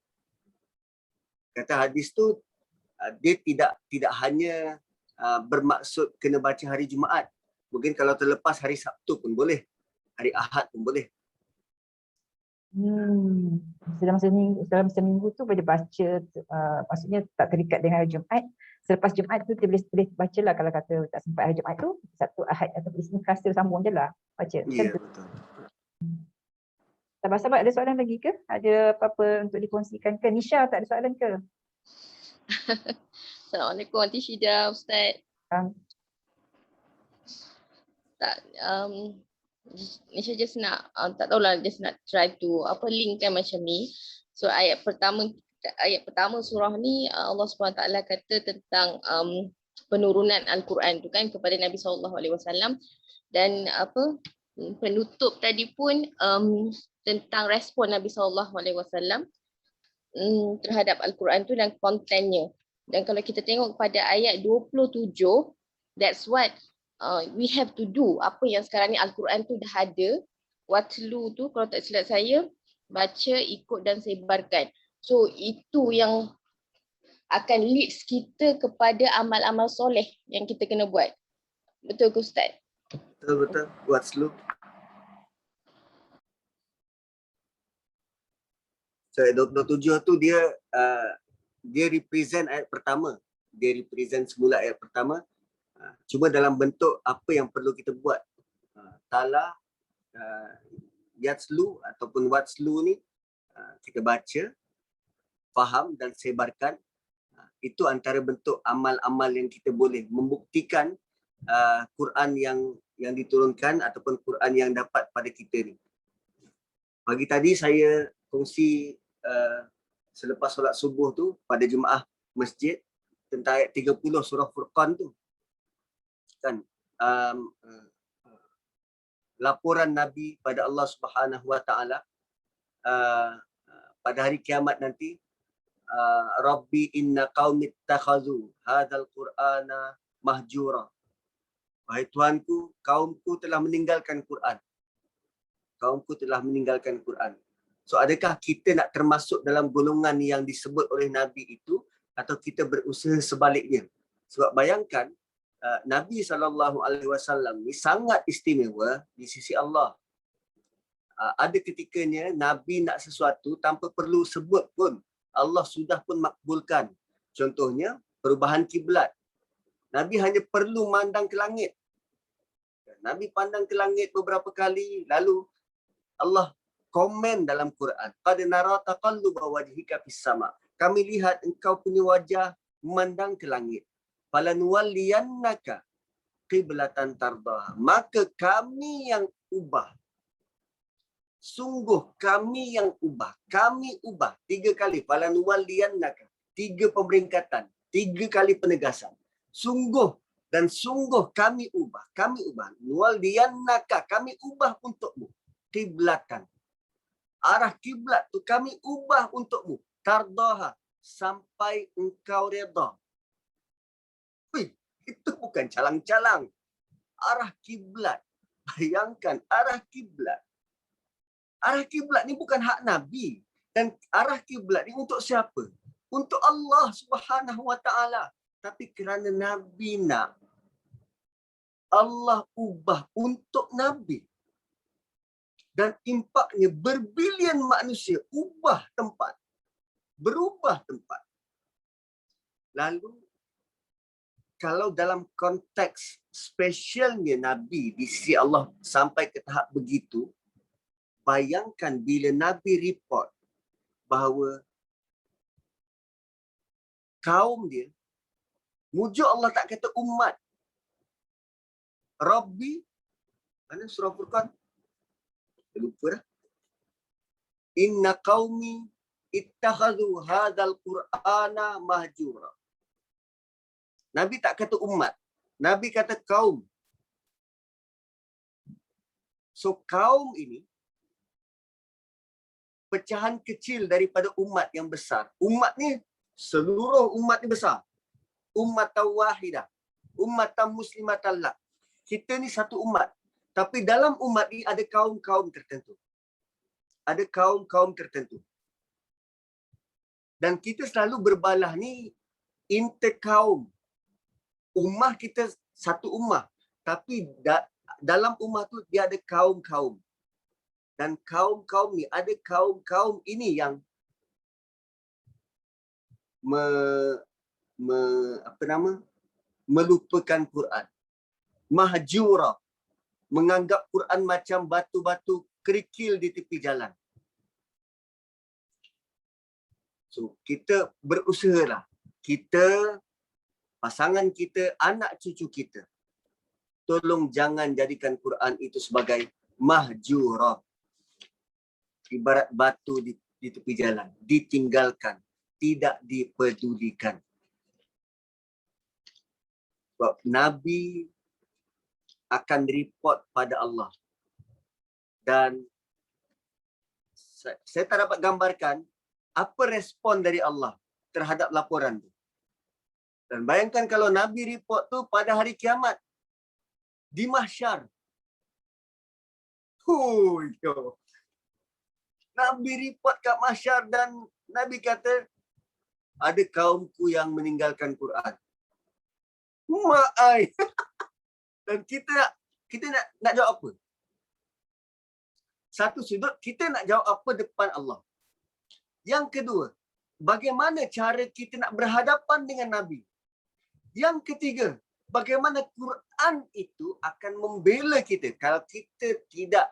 Kata hadis tu dia tidak hanya bermaksud kena baca hari Jumaat. Mungkin kalau terlepas hari Sabtu pun boleh. Hari Ahad pun boleh. Dalam seminggu tu boleh baca, maksudnya tak terikat dengan hari Jumaat. Selepas Jumaat tu dia boleh baca lah. Kalau kata tak sempat hari Jumaat tu, Sabtu, Ahad atau Isnin, Selasa sambung je lah baca. Ya, betul. Sahabat-sahabat ada soalan lagi ke? Ada apa-apa untuk dikongsikan ke? Nisha tak ada soalan ke? Assalamualaikum Aunty Syeda, Ustaz. Tak, Nisha just nak tak tahulah, just nak try to linkkan macam ni. So ayat pertama surah ni Allah SWT kata tentang penurunan Al-Quran tu kan kepada Nabi SAW, dan penutup tadi pun tentang respon Nabi SAW terhadap Al-Quran tu dan kontennya. Dan kalau kita tengok pada ayat 27, that's what we have to do. Apa yang sekarang ni Al-Quran tu dah ada, watlu tu kalau tak silap saya, baca, ikut dan sebarkan. So itu yang akan leads kita kepada amal-amal soleh yang kita kena buat. Betul ke Ustaz? Betul. Watlu. So ayat 27 tu dia represent ayat pertama. Dia represent semula ayat pertama. Cuma dalam bentuk apa yang perlu kita buat. Tala, yatslu ataupun watslu ni kita baca, faham dan sebarkan. Itu antara bentuk amal-amal yang kita boleh membuktikan Quran yang diturunkan ataupun Quran yang dapat pada kita ni. Pagi tadi saya kongsi selepas solat subuh tu pada jemaah masjid tentang ayat 30 surah Furqan tu. Kan laporan Nabi pada Allah Subhanahu Wa Taala pada hari kiamat nanti, Rabbi inna qaumi ittakhadhu hadzal Qur'ana mahjura. Wahai Tuhanku, kaumku telah meninggalkan Quran. Kaumku telah meninggalkan Quran. So adakah kita nak termasuk dalam golongan yang disebut oleh Nabi itu atau kita berusaha sebaliknya? Sebab bayangkan Nabi SAW ni sangat istimewa di sisi Allah. Ada ketikanya Nabi nak sesuatu tanpa perlu sebut pun, Allah sudah pun makbulkan. Contohnya perubahan kiblat. Nabi hanya perlu mandang ke langit. Nabi pandang ke langit beberapa kali, lalu Allah komen dalam Quran, qad nara taqalluba wajhika fis sama. Kami lihat engkau punya wajah memandang ke langit. Falanuwalliyannaka qiblatan tardah. Maka kami yang ubah. Sungguh kami yang ubah. Kami ubah 3 kali. Falanuwalliyannaka. 3 pemeringkatan, 3 kali penegasan. Sungguh dan sungguh kami ubah. Kami ubah. Nuwalliyannaka, kami ubah untukmu. Qiblatan. Arah kiblat tu kami ubah untukmu. Tardaha, sampai engkau redha. Itu bukan calang-calang. Arah kiblat. Bayangkan arah kiblat. Arah kiblat ni bukan hak Nabi. Dan arah kiblat ni untuk siapa? Untuk Allah Subhanahu Wa Taala. Tapi kerana Nabi nak, Allah ubah untuk Nabi. Dan impaknya berbilion manusia ubah tempat. Berubah tempat. Lalu, kalau dalam konteks spesialnya Nabi di sisi Allah sampai ke tahap begitu, bayangkan bila Nabi report bahawa kaum dia, mujuk Allah tak kata umat. Rabbi, mana surah Furqan? Lupa dah. Inna qaumi ittakhadhu hadzal Qur'ana mahjura. Nabi tak kata umat. Nabi kata kaum. So kaum ini pecahan kecil daripada umat yang besar. Umat ni, seluruh umat ni besar. Ummatan wahidah. Ummatan muslimatan lak. Kita ni satu umat. Tapi dalam umat ini ada kaum-kaum tertentu. Ada kaum-kaum tertentu. Dan kita selalu berbalah ni interkaum. Ummah kita satu ummah. Tapi dalam ummah tu dia ada kaum-kaum. Dan kaum-kaum ni, ada kaum-kaum ini yang melupakan Quran. Mahjura. Menganggap Quran macam batu-batu kerikil di tepi jalan. So, kita berusahalah. Kita, pasangan kita, anak cucu kita, tolong jangan jadikan Quran itu sebagai mahjura. Ibarat batu di tepi jalan, ditinggalkan, tidak dipedulikan. Sebab Nabi akan report pada Allah. Dan saya tak dapat gambarkan apa respon dari Allah terhadap laporan tu. Dan bayangkan kalau Nabi report tu pada hari kiamat. Di mahsyar. Yo. Nabi report kat mahsyar dan Nabi kata, ada kaumku yang meninggalkan Quran. Ma'ai. Dan kita nak jawab apa? Satu sudut, kita nak jawab apa depan Allah. Yang kedua, bagaimana cara kita nak berhadapan dengan Nabi. Yang ketiga, bagaimana Quran itu akan membela kita kalau kita tidak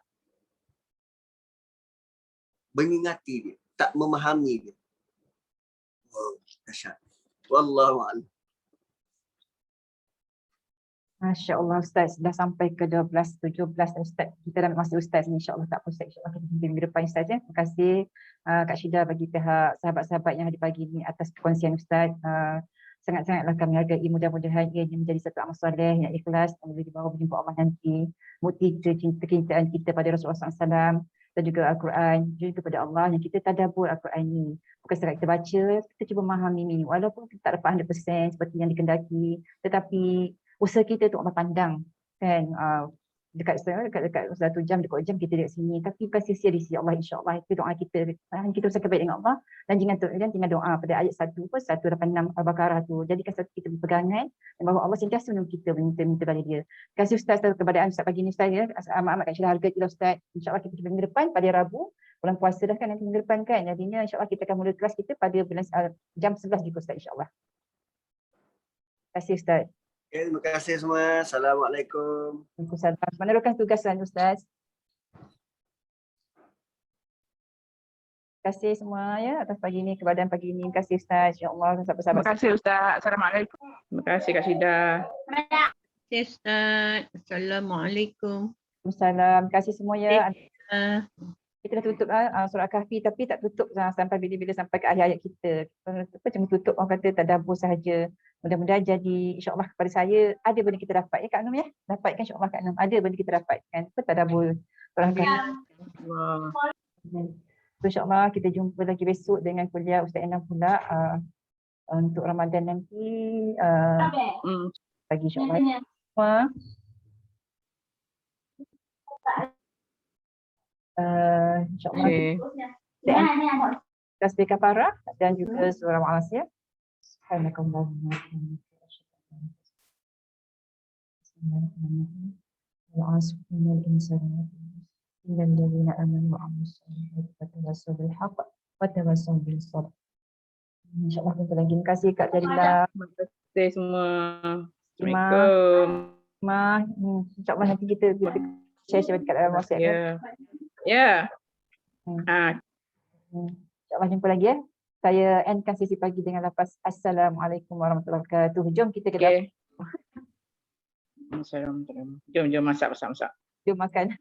mengingati dia, tak memahami dia. Wow, dahsyat. Wallahu a'lam. Masya Allah Ustaz, dah sampai ke 12:17 Ustaz. Kita dah masa Ustaz ni, insya Allah tak apa Ustaz. InsyaAllah kita jumpa minggu depan Ustaz ya. Terima kasih Kak Syida bagi pihak sahabat-sahabat yang hadir pagi ni atas perkongsian Ustaz. Sangat-sangatlah kami hargai, mudah-mudahan ia menjadi satu amal soleh yang ikhlas yang boleh dibawa berjumpa Allah nanti. Bukti kecintaan kita pada Rasulullah SAW dan juga Al-Quran, juga kepada Allah yang kita tadabbur Al-Quran ni. Bukan sekadar kita baca, kita cuba memahami ni. Walaupun kita tak dapat 100% seperti yang dikendaki, tetapi usaha kita untuk Allah pandang kan, dekat 1 jam, dekat jam kita dekat sini, tapi bukan sia-sia di sisi Allah, insya-Allah. Itu doa kita bersama baik dengan Allah dan jangan doa pada ayat 1 186 Al-Baqarah tu, jadikan satu kita berpegangan bahawa Allah sentiasa menunggu kita minta pada dia. Terima kasih Ustaz atas keberadaan Ustaz pagi ni Ustaz ya. Amat-amat Kak Syida harga kita Ustaz. Insya-Allah kita jumpa minggu depan pada Rabu, bulan puasa dah kan nanti minggu depan kan. Jadinya insya-Allah kita akan mula kelas kita pada jam 11 juga Ustaz, insya-Allah. Terima kasih Ustaz. Okay, terima kasih semua. Assalamualaikum. Waalaikumsalam. Meneruskan tugasan Ustaz. Terima kasih semua ya atas pagi ini, keberadaan pagi ini. Terima kasih Ustaz. InsyaAllah sahabat-sahabat. Terima kasih Ustaz. Assalamualaikum. Terima kasih Kak Syida. Terima kasih Ustaz. Assalamualaikum. Waalaikumsalam. Terima kasih semua ya. Ah. Kita dah tutup surah Kahfi tapi tak tutup sampai bila-bila sampai ke ayat-ayat kita. Cuma tutup orang kata tadabbur sahaja. Mudah-mudahan jadi insya-Allah kepada saya ada benda kita dapat ya Kak Anum ya. Dapat kan insya-Allah Kak Anum. Ada benda kita dapat kan. Tadabbur surah Kahfi. InsyaAllah kita jumpa lagi besok dengan kuliah Ustaz Enam pula untuk Ramadan nanti pagi insyaAllah. InsyaAllah tasbih kafarah dan juga surah Al-Asr. Subhanakallahumma wa bihamdika الذين آمنوا وعملوا الصالحات وتواصوا بالحق وتواصوا بالصبر. InsyaAllah kita lagi. Terima kasih Kak Jalila. Terima kasih semua. Assalamualaikum. InsyaAllah nanti kita share dekat dalam WhatsApp. Ya. InsyaAllah jumpa lagi ya. Saya endkan sesi pagi dengan lafaz Assalamualaikum warahmatullahi wabarakatuh. Jom kita ke dapur. Assalamualaikum. Jom masak. Jom makan.